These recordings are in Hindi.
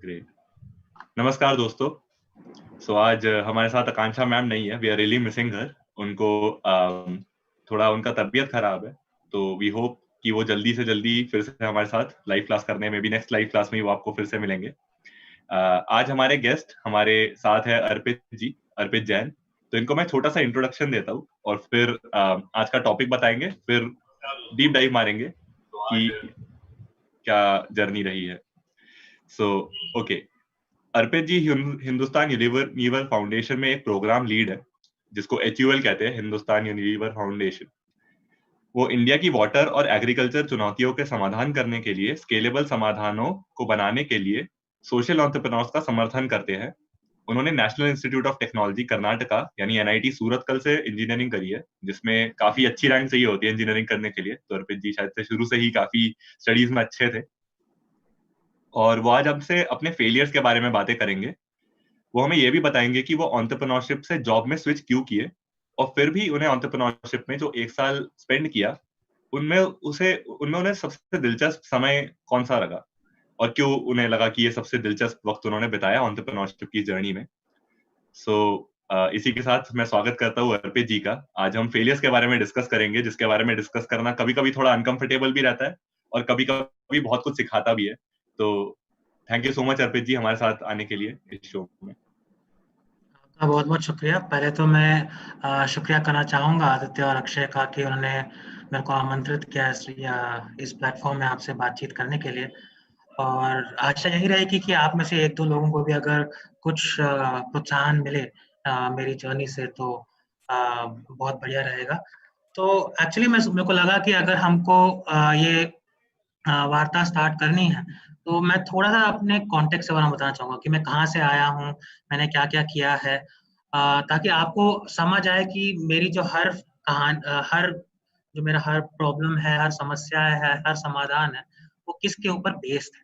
ग्रेट। नमस्कार दोस्तों। आज हमारे साथ आकांक्षा मैम नहीं है। We are really missing her. उनको थोड़ा उनका तबीयत खराब है, तो वी होप कि वो जल्दी से जल्दी फिर से हमारे साथ लाइव क्लास करने में भी नेक्स्ट लाइव क्लास में ही वो आपको फिर से मिलेंगे। आज हमारे गेस्ट हमारे साथ है अर्पित जी, अर्पित जैन। तो इनको मैं छोटा सा इंट्रोडक्शन देता हूँ और फिर आज का टॉपिक बताएंगे, फिर डीप डाइव मारेंगे कि क्या जर्नी रही है। ओके। अर्पित जी हिंदुस्तान यूनिलीवर फाउंडेशन में एक प्रोग्राम लीड है, जिसको HUL कहते हैं, हिंदुस्तान यूनिलीवर फाउंडेशन। वो इंडिया की वाटर और एग्रीकल्चर चुनौतियों के समाधान करने के लिए स्केलेबल समाधानों को बनाने के लिए सोशल एंटरप्रेन्योर्स का समर्थन करते हैं। उन्होंने national institute of technology Karnataka यानी NIT सूरतकल से इंजीनियरिंग करी है, जिसमें काफी अच्छी रैंक चाहिए होती है इंजीनियरिंग करने के लिए। तो अर्पित जी शायद से शुरू से ही काफी स्टडीज में अच्छे थे, और वो आज हमसे अपने फेलियर्स के बारे में बातें करेंगे। वो हमें ये भी बताएंगे कि वो एंटरप्रेन्योरशिप से जॉब में स्विच क्यों किए, और फिर भी उन्हें एंटरप्रेन्योरशिप में जो 1 साल स्पेंड किया, उनमें उन्हें सबसे दिलचस्प समय कौन सा लगा, और क्यों उन्हें लगा कि ये सबसे दिलचस्प वक्त उन्होंने बिताया एंटरप्रेन्योरशिप की जर्नी में। इसी के साथ मैं स्वागत करता हूँ अर्पित जी का। आज हम फेलियर्स के बारे में डिस्कस करेंगे, जिसके बारे में डिस्कस करना कभी कभी थोड़ा अनकंफर्टेबल भी रहता है और कभी कभी बहुत कुछ सिखाता भी है। तो थैंक यू सो मच अर्पित जी हमारे साथ आने के लिए इस शो में। आपका बहुत-बहुत शुक्रिया। पहले तो मैं शुक्रिया करना चाहूँगा आदित्य और अक्षय का कि उन्होंने मेरे को आमंत्रित किया इस प्लेटफ़ॉर्म में आपसे बातचीत करने के लिए। और आशा यही रहेगी कि आप में से 1-2 लोगों को भी अगर कुछ प्रोत्साहन मिले मेरी जर्नी से, तो बहुत बढ़िया रहेगा। तो एक्चुअली मेरे को लगा कि अगर हमको ये वार्ता स्टार्ट करनी है, तो मैं थोड़ा-सा अपने कॉन्टेक्स्ट के बारे में बताना चाहूँगा कि मैं कहाँ से आया हूँ, मैंने क्या-क्या किया है, ताकि आपको समझ आए कि मेरी जो हर जो मेरा हर प्रॉब्लम है, हर समस्या है, हर समाधान है, वो किसके ऊपर बेस्ड है।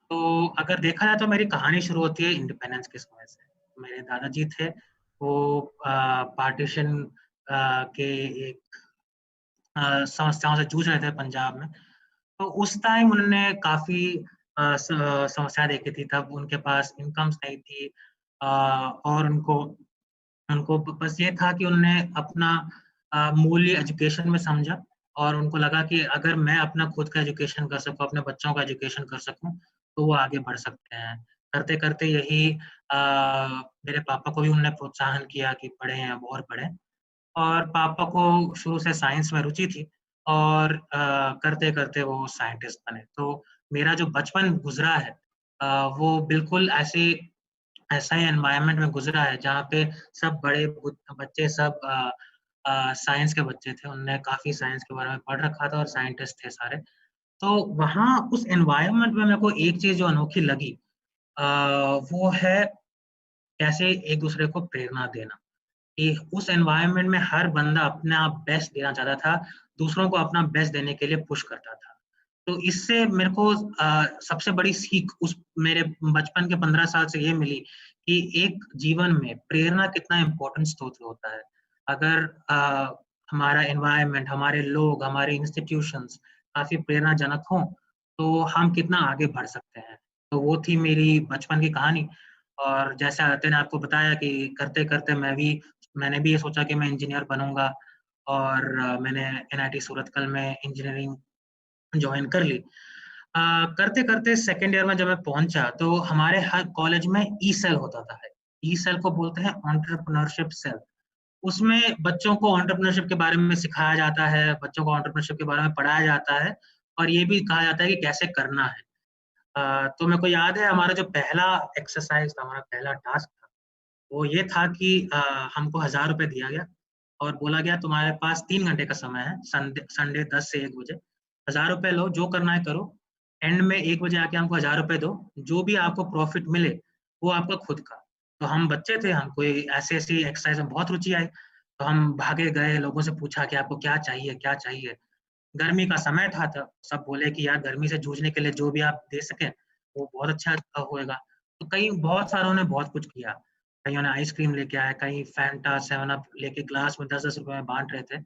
तो अगर देखा जाए तो मेरी कहानी शुरू होती है इंडिपेंडेंस के समय से। मेरे दादाजी थे, वो पार्टीशन के एक समस्याओं से जूझ रहे थे पंजाब में। तो उस टाइम उन्होंने काफ़ी समस्या देखी थी, तब उनके पास इनकम्स नहीं थी, और उनको उनको ब बस ये था कि उन्होंने अपना मूल्य एजुकेशन में समझा, और उनको लगा कि अगर मैं अपना खुद का एजुकेशन कर सकूँ, अपने बच्चों का एजुकेशन कर सकूँ, तो वो आगे बढ़ सकते हैं। करते-करते यही मेरे पापा को भी उन्होंने प्रोत्साहन किया कि पढ़ें अब और पढ़ें। और पापा को शुरू से साइंस में रुचि थी, और करते-करते वो साइंटिस्ट बने। तो मेरा जो बचपन गुज़रा है वो बिल्कुल ऐसा ही एनवायरनमेंट में गुज़रा है, जहाँ पे सब बड़े बच्चे सब साइंस के बच्चे थे। उन्होंने काफ़ी साइंस के बारे में पढ़ रखा था और साइंटिस्ट थे सारे। तो वहाँ उस एनवायरनमेंट में मेरे को एक चीज़ जो अनोखी लगी, अ, वो है कैसे एक-दूसरे को प्रेरणा देना। कि उस एनवायरनमेंट में हर बंदा अपना बेस्ट देना चाहता था, दूसरों को अपना बेस्ट देने के लिए पुश करता था। तो इससे मेरे को सबसे बड़ी सीख उस मेरे बचपन के 15 साल से ये मिली कि एक जीवन में प्रेरणा कितना इम्पोर्टेंट स्रोत होता है। अगर हमारा एनवायरनमेंट, हमारे लोग, हमारे इंस्टीट्यूशंस काफ़ी प्रेरणाजनक हों, तो हम कितना आगे बढ़ सकते हैं। तो वो थी मेरी बचपन की कहानी। और जैसा आदित्य ने आपको बताया कि करते-करते मैंने भी ये सोचा कि मैं इंजीनियर बनूँगा, और मैंने NIT सूरतकल में इंजीनियरिंग जॉइन कर ली। करते-करते सेकंड ईयर में जब मैं पहुँचा, तो हमारे हर कॉलेज में ई-सेल होता था। ई-सेल को बोलते हैं एंटरप्रेन्योरशिप सेल। उसमें बच्चों को एंटरप्रेन्योरशिप के बारे में सिखाया जाता है, बच्चों को एंटरप्रेन्योरशिप के बारे में पढ़ाया जाता है, और ये भी कहा जाता है कि कैसे करना है। तो मेरे को याद है हमारा जो पहला एक्सरसाइज़ था, हमारा पहला टास्क था, वो ये था कि हमको ₹1000 दिया गया और बोला गया तुम्हारे पास 3 घंटे का समय है, संडे 10 से 1 बजे। ₹1000 लो, जो करना है करो। एंड में 1 बजे आके हमको ₹1000 दो, जो भी आपको प्रॉफिट मिले, वो आपका खुद का। तो हम बच्चे थे, हमको ये ऐसी-ऐसी एक्सरसाइज़ में बहुत रुचि आई, तो हम भागे गए, लोगों से पूछा कि आपको क्या चाहिए, क्या चाहिए? गर्मी का समय था तब, सब बोले कि यार गर्मी से जूझने के लिए जो भी आप दे सकें, वो बहुत अच्छा होएगा। तो कई बहुत सारों ने बहुत कुछ किया। कइयों ने आइसक्रीम लेके आए, कहीं फैंटा, 7 अप लेके ग्लास में 10-10 रुपए में बाँट रहे थे।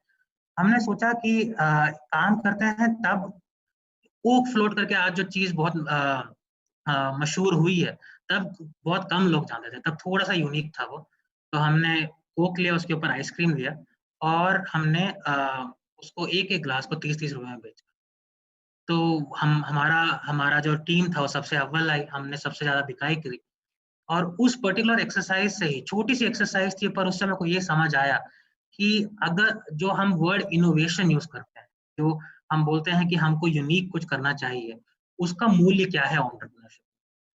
हमने सोचा कि काम करते हैं, तब कोक फ्लोट करके आज जो चीज़ बहुत मशहूर हुई है, तब बहुत कम लोग जानते थे, तब थोड़ा-सा यूनिक था वो। तो हमने कोक लिया, उसके ऊपर आइसक्रीम दिया और हमने उसको एक-एक ग्लास को 30-30 रुपए में बेचा। तो हम हमारा हमारा जो टीम था वो सबसे अव्वल आई, हमने सबसे ज़्यादा बिकाई करी और उस पर्टिकुलर एक्सरसाइज़ से ही, छोटी-सी एक्सरसाइज़ थी पर उससे मेरे को ये समझ आया कि अगर जो हम वर्ड इनोवेशन यूज़ करते हैं, जो हम बोलते हैं कि हमको यूनिक कुछ करना चाहिए, उसका मूल्य क्या है एंटरप्रेन्योरशिप।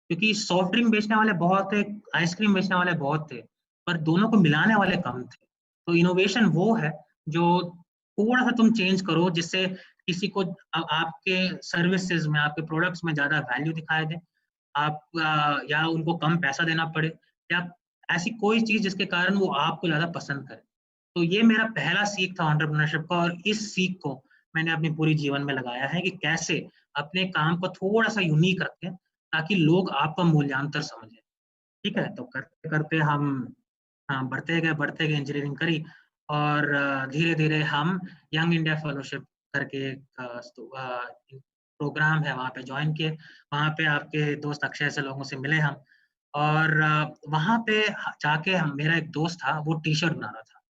क्योंकि सॉफ्ट ड्रिंक बेचने वाले बहुत थे, आइसक्रीम बेचने वाले बहुत थे, पर दोनों को मिलाने वाले कम थे। तो इनोवेशन वो है जो थोड़ा-सा तुम चेंज करो जिससे किसी को आपके सर्विसेज़ में, आपके प्रोडक्ट्स में ज़्यादा वैल्यू दिखाई दे। आप या उनको कम पैसा देना पड़े या ऐसी कोई चीज़ जिसके कारण वो आपको ज़्यादा पसंद करें। तो ये मेरा पहला सीख था एंटरप्रेन्योरशिप का और इस सीख को मैंने अपने पूरे जीवन में लगाया है कि कैसे अपने काम को थोड़ा-सा यूनिक रखें ताकि लोग आपका मूल्यांतर समझें। ठीक है? तो करते-करते हम बढ़ते गए इंजीनियरिंग करी और धीरे-धीरे हम यंग इंडिया फेलोशिप करके एक प्रोग्राम है, वहाँ पे जॉइन किए। वहाँ पे आपके दोस्त अक्षय से लोगों से मिले हम और वहाँ पे जाके हम मेरा एक दोस्त था, वो टी-शर्ट बना रहा था।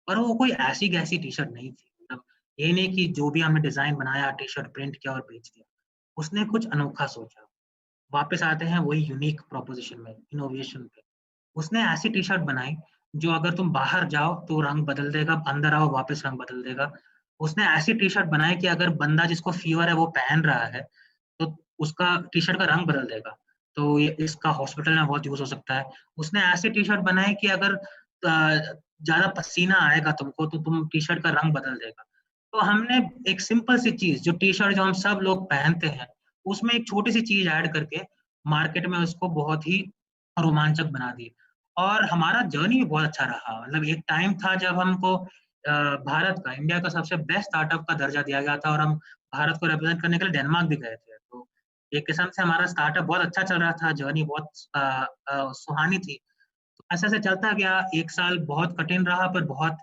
और वो कोई ऐसी-गैसी टी-शर्ट नहीं थी। मतलब ये नहीं कि जो भी हमने डिज़ाइन बनाया, टी-शर्ट प्रिंट किया और बेच दिया। उसने कुछ अनोखा सोचा। वापस आते हैं वही यूनिक प्रोपोज़िशन में, इनोवेशन पे। उसने ऐसी टी-शर्ट बनाई, जो अगर तुम बाहर जाओ तो रंग बदल देगा, अंदर आओ वापस रंग बदल देगा। उसने ऐसी टी-शर्ट बनाई कि अगर बंदा जिसको फ़ीवर है वो पहन रहा है, तो उसका टी-शर्ट का रंग बदल देगा। तो ये इसका हॉस्पिटल में बहुत यूज़ हो सकता है। उसने ऐसी टी-शर्ट बनाई कि अगर ज़्यादा पसीना आएगा तुमको तो तुम टी-शर्ट का रंग बदल देगा। तो हमने एक सिंपल सी चीज़ जो टी-शर्ट जो हम सब लोग पहनते हैं, उसमें एक छोटी-सी चीज़ ऐड करके मार्केट में उसको बहुत ही रोमांचक बना दी। और हमारा जर्नी भी बहुत अच्छा रहा। मतलब एक टाइम था जब हमको भारत का, इंडिया का सबसे बेस्ट स्टार्टअप का दर्जा दिया गया था और हम भारत को रिप्रेज़ेंट करने के लिए डेनमार्क भी गए थे। तो एक किस्म से हमारा स्टार्टअप बहुत अच्छा चल रहा था, जर्नी बहुत सुहानी थी। तो ऐसे-ऐसे चलता गया, 1 साल बहुत कठिन रहा पर बहुत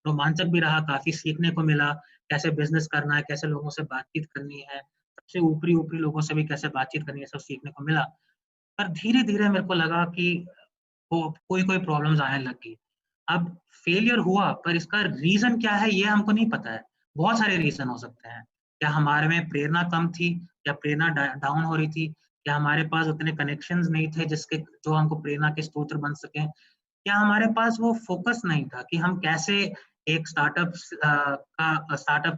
रोमांचक भी रहा, काफ़ी सीखने को मिला, कैसे बिज़नेस करना है, कैसे लोगों से बातचीत करनी है, सबसे ऊपरी-ऊपरी लोगों से भी कैसे बातचीत करनी है, सब सीखने को मिला। पर धीरे-धीरे मेरे को लगा कि कोई-कोई प्रॉब्लम्स आने लग गई। अब फेलियर हुआ पर इसका रीज़न क्या है ये हमको नहीं पता है। बहुत सारे रीज़न हो सकते हैं। क्या हमारे में प्रेरणा कम थी? या प्रेरणा डाउन हो रही थी? या हमारे पास उतने कनेक्शंस नहीं थे जिसके जो हमको प्रेरणा के स्रोत बन सकें? या हमारे पास वो फ़ोकस नहीं था कि हम कैसे एक स्टार्टअप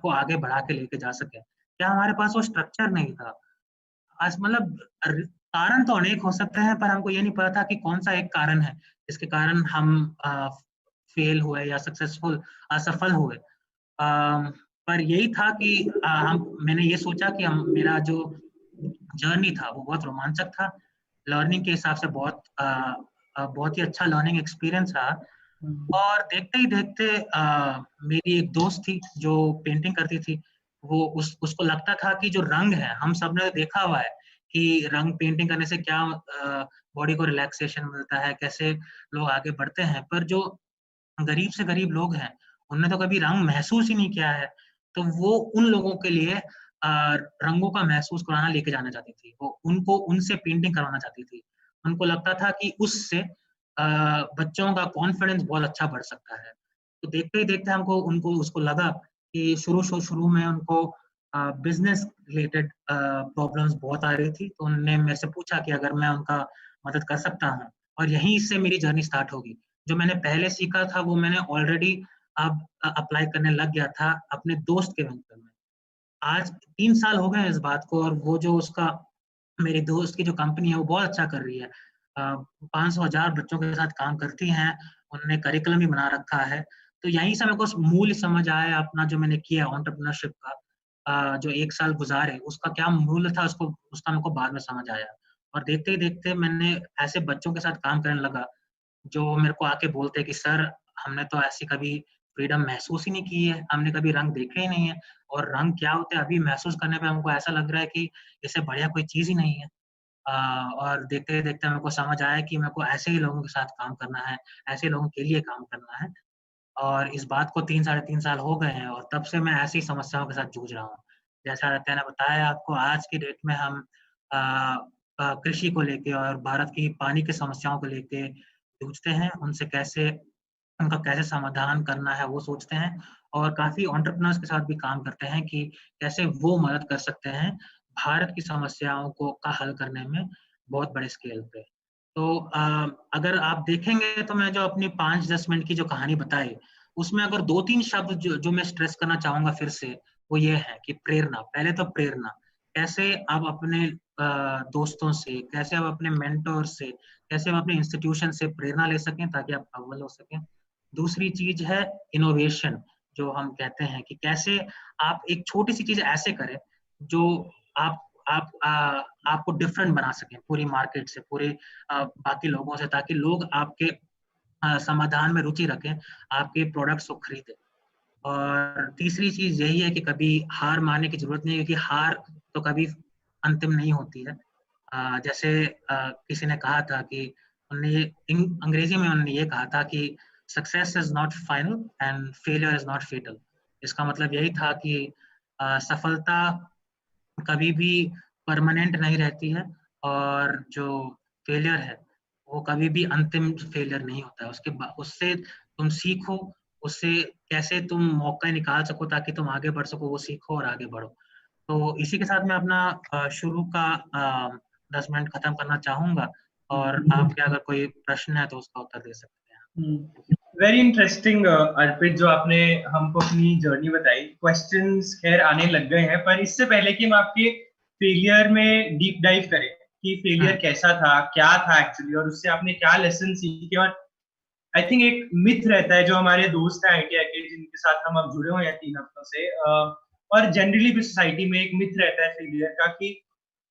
को आगे बढ़ा के लेके जा सकें? क्या हमारे पास वो स्ट्रक्चर नहीं था? मतलब कारण तो अनेक हो सकते हैं, पर हमको ये नहीं पता था कि कौन-सा एक कारण है, जिसके कारण हम फेल हुए या असफल हुए। पर यही था कि मैंने ये सोचा कि मेरा जो जर्नी था, वो बहुत रोमांचक था। लर्निंग के हिसाब से बहुत ही अच्छा लर्निंग एक्सपीरियंस रहा और देखते ही देखते मेरी एक दोस्त थी, जो पेंटिंग करती थी। वो उसको लगता था कि जो रंग है, हम सबने देखा हुआ है कि रंग पेंटिंग करने से क्या बॉडी को रिलैक्सेशन मिलता है, कैसे लोग आगे बढ़ते हैं। पर जो गरीब से गरीब लोग हैं, उन्होंने तो कभी रंग महसूस ही नहीं किया है। तो वो उन लोगों के लिए रंगों का महसूस कराना लेके जाना चाहती थी। वो उनको उनसे पेंटिंग करवाना चाहती थी। उनको लगता था कि उससे बच्चों का कॉन्फिडेंस बहुत अच्छा बढ़ सकता है। तो देखते ही देखते हमको उनको उसको लगा कि शुरू में उनको बिज़नेस रिलेटेड प्रॉब्लम्स बहुत आ रही थी। तो उन्होंने मेरे से पूछा कि अगर मैं उनका मदद कर सकता हूँ और यहीं से मेरी जर्नी स्टार्ट होगी। जो मैंने पहले सीखा था वो मैंने ऑलरेडी अब अप्लाई करने लग गया था अपने दोस्त के वेंचर में। आज 3 साल हो गए हैं इस बात को और वो जो उसका मेरे दोस्त की जो कंपनी है वो बहुत अच्छा कर रही है। 500 हज़ार बच्चों के साथ काम करती हैं, उन्होंने करिकुलम भी बना रखा है। तो यहीं से मेरे को मूल्य समझ आया अपना जो मैंने किया एंटरप्रेन्योरशिप का जो 1 साल गुज़ारे उसका क्या मूल्य था उसका मेरे को बाद में समझ आया। और देखते ही देखते मैंने ऐसे बच्चों के साथ काम करने लगा जो मेरे को आके बोलते हैं कि सर हमने तो ऐसी कभी फ्रीडम महसूस ही नहीं की है, हमने कभी रंग देखे ही नहीं है और रंग क्या होते हैं अभी महसूस करने पे हमको ऐसा लग रहा है कि इससे बढ़िया कोई चीज़ ही नहीं है। और देखते-देखते मेरे को समझ आया कि मेरे को ऐसे ही लोगों के साथ काम करना है, ऐसे लोगों के लिए काम करना है और इस बात को 3 साढ़े 3 साल हो गए हैं और तब से मैं ऐसी समस्याओं के साथ जूझ रहा हूँ। जैसा मैंने बताया आपको आज की डेट में हम अ, कृषि को लेके और भारत की पानी की समस्याओं को लेके जूझते हैं, उनका कैसे समाधान करना है वो सोचते हैं, और काफ़ी एंटरप्रेन्योर्स के साथ भी काम करते हैं कि कैसे वो मदद कर सकते हैं भारत की समस्याओं का हल करने में बहुत बड़े स्केल पे। तो अगर आप देखेंगे तो मैं जो अपनी 5-10 मिनट की जो कहानी बताई, उसमें अगर 2-3 शब्द जो मैं स्ट्रेस करना चाहूँगा फिर से, वो ये है कि प्रेरणा। पहले तो प्रेरणा, कैसे आप अपने दोस्तों से, कैसे आप अपने मेंटर से, कैसे आप अपने इंस्टीट्यूशन से प्रेरणा ले सकें ताकि आप अव्वल हो सकें। दूसरी चीज़ है इनोवेशन, जो हम कहते हैं कि कैसे आप एक छोटी-सी चीज़ ऐसे करें जो आप आप आपको डिफरेंट बना सकें पूरी मार्केट से, पूरे बाकी लोगों से, ताकि लोग आपके समाधान में रुचि रखें, आपके प्रोडक्ट्स को खरीदें। और तीसरी चीज़ यही है कि कभी हार मानने की ज़रूरत नहीं है, क्योंकि हार तो कभी अंतिम नहीं होती है। जैसे किसी ने कहा था कि अंग्रेजी में उन्होंने ये कहा था कि success is not final and failure is not fatal. इसका मतलब यही था कि सफलता कभी भी परमानेंट नहीं रहती है, और जो फेलियर है वो कभी भी अंतिम फेलियर नहीं होता है। उससे तुम सीखो, उससे कैसे तुम मौका निकाल सको ताकि तुम आगे बढ़ सको, वो सीखो और आगे बढ़ो। तो इसी के साथ मैं अपना शुरू का 10 मिनट खत्म करना चाहूंगा, और आपके अगर कोई प्रश्न है तो उसका उत्तर दे सकते हैं। वेरी इंटरेस्टिंग अर्पित, जो आपने हमको अपनी जर्नी बताई। क्वेश्चंस खैर आने लग गए हैं, पर इससे पहले कि हम आपके फेलियर में डीप डाइव करें कि फेलियर कैसा था, क्या था एक्चुअली, और उससे आपने क्या लेसन सीखे। और आई थिंक एक मिथ रहता है जो हमारे दोस्त हैं ITI के, जिनके साथ हम अब जुड़े हुए हैं 3 हफ्तों से, और जनरली भी सोसाइटी में एक मिथ रहता है फेलियर का कि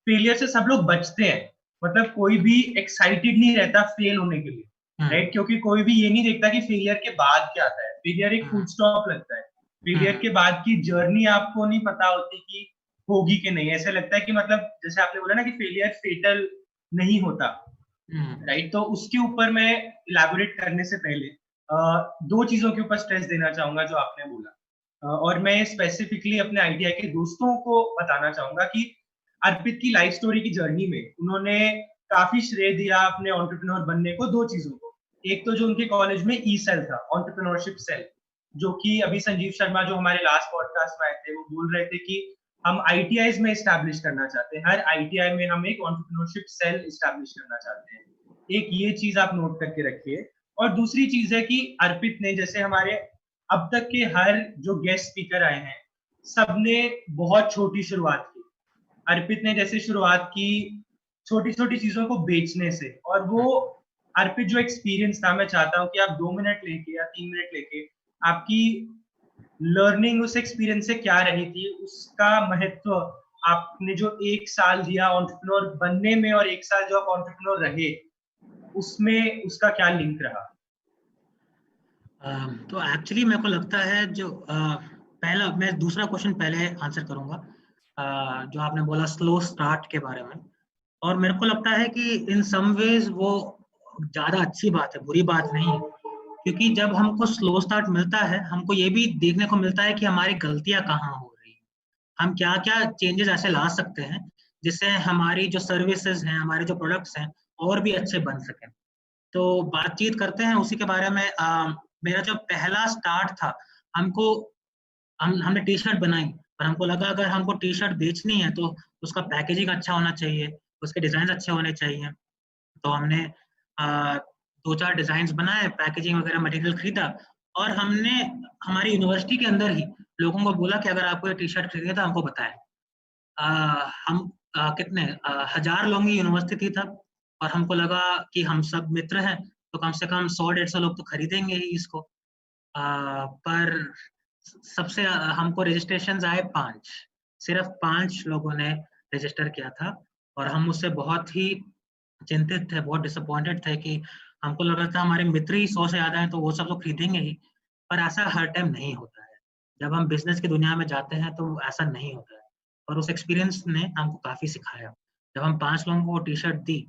फेलियर से सब लोग बचते हैं। मतलब कोई भी एक्साइटेड नहीं रहता फेल होने के लिए, राइट? क्योंकि कोई भी ये नहीं देखता कि फेलियर के बाद क्या आता है। फेलियर एक फुल स्टॉप लगता है। फेलियर के बाद की जर्नी आपको नहीं पता होती कि होगी कि नहीं। ऐसे लगता है कि मतलब जैसे आपने बोला ना कि फेलियर फेटल नहीं होता, राइट? तो उसके ऊपर मैं इलैबोरेट करने से पहले 2 चीजों के ऊपर स्ट्रेस देना चाहूंगा जो आपने बोला, और मैं स्पेसिफिकली अपने ITI के दोस्तों को बताना चाहूंगा कि अर्पित की लाइफ स्टोरी की जर्नी में उन्होंने काफी श्रेय दिया अपने एंटरप्रेन्योर बनने को 2 चीजों को। एक तो जो उनके कॉलेज में सेल था, एंटरप्रेन्योरशिप सेल, जो कि अभी संजीव शर्मा जो हमारे लास्ट पॉडकास्ट में आए थे वो बोल रहे थे कि हम ITIs में एस्टैब्लिश करना चाहते हैं, हर ITI में हम एक एंटरप्रेन्योरशिप सेल एस्टैब्लिश करना चाहते हैं। एक ये चीज आप नोट करके रखिए। और दूसरी चीज है कि अर्पित ने, जैसे हमारे अब तक के हर जो गेस्ट स्पीकर आए हैं, सबने बहुत छोटी शुरुआत की। अर्पित ने जैसे शुरुआत की छोटी छोटी चीजों को बेचने से, और वो अर्पित जो एक्सपीरियंस था, मैं चाहता हूँ कि आप 2 मिनट लेके या 3 मिनट लेके आपकी लर्निंग उस एक्सपीरियंस से क्या रही थी, उसका महत्व, आपने जो 1 साल दिया एंटरप्रेन्योर बनने में और 1 साल जो आप एंटरप्रेन्योर रहे उसमें, उसका क्या लिंक रहा? तो एक्चुअली मेरे को लगता है जो पहला, मैं दूसरा क्वेश्चन पहले आंसर करूंगा, जो आपने बोला स्लो स्टार्ट के बारे में। और मेरे को लगता है कि इन सम वेज वो ज्यादा अच्छी बात है, बुरी बात नहीं है, क्योंकि जब हमको स्लो स्टार्ट मिलता है, हमको ये भी देखने को मिलता है कि हमारी गलतियां कहाँ हो रही हैं, हम क्या क्या चेंजेस ऐसे ला सकते हैं जिससे हमारी जो सर्विसेज हैं, हमारे जो प्रोडक्ट्स हैं, और भी अच्छे बन सकें। तो बातचीत करते हैं उसी के बारे में। मेरा जो पहला स्टार्ट था, हमने टी शर्ट बनाई, पर हमको लगा अगर हमको टी शर्ट बेचनी है तो उसका पैकेजिंग अच्छा होना चाहिए, उसके डिजाइन अच्छे होने चाहिए। तो हमने 2-4 डिजाइन बनाए, पैकेजिंग वगैरह मटेरियल खरीदा, और हमने हमारी यूनिवर्सिटी के अंदर ही लोगों को बोला कि अगर आपको ये टी शर्ट खरीदनी है तो हमको बताएं। हम कितने 1000 लोगों की यूनिवर्सिटी थी तब, और हमको लगा कि हम सब मित्र हैं तो कम से कम 100-150 लोग तो खरीदेंगे ही इसको। पर सबसे हमको रजिस्ट्रेशन आए 5, सिर्फ 5 लोगों ने रजिस्टर किया था, और हम उससे बहुत ही चिंतित थे, बहुत डिसअपॉइंटेड थे कि हमको लग रहा था हमारे मित्र ही 100 से ज्यादा हैं तो वो सब तो खरीदेंगे ही। पर ऐसा हर टाइम नहीं होता है, जब हम बिजनेस की दुनिया में जाते हैं तो ऐसा नहीं होता है। और उस एक्सपीरियंस ने हमको काफी सिखाया। जब हम 5 लोगों को टी शर्ट दी,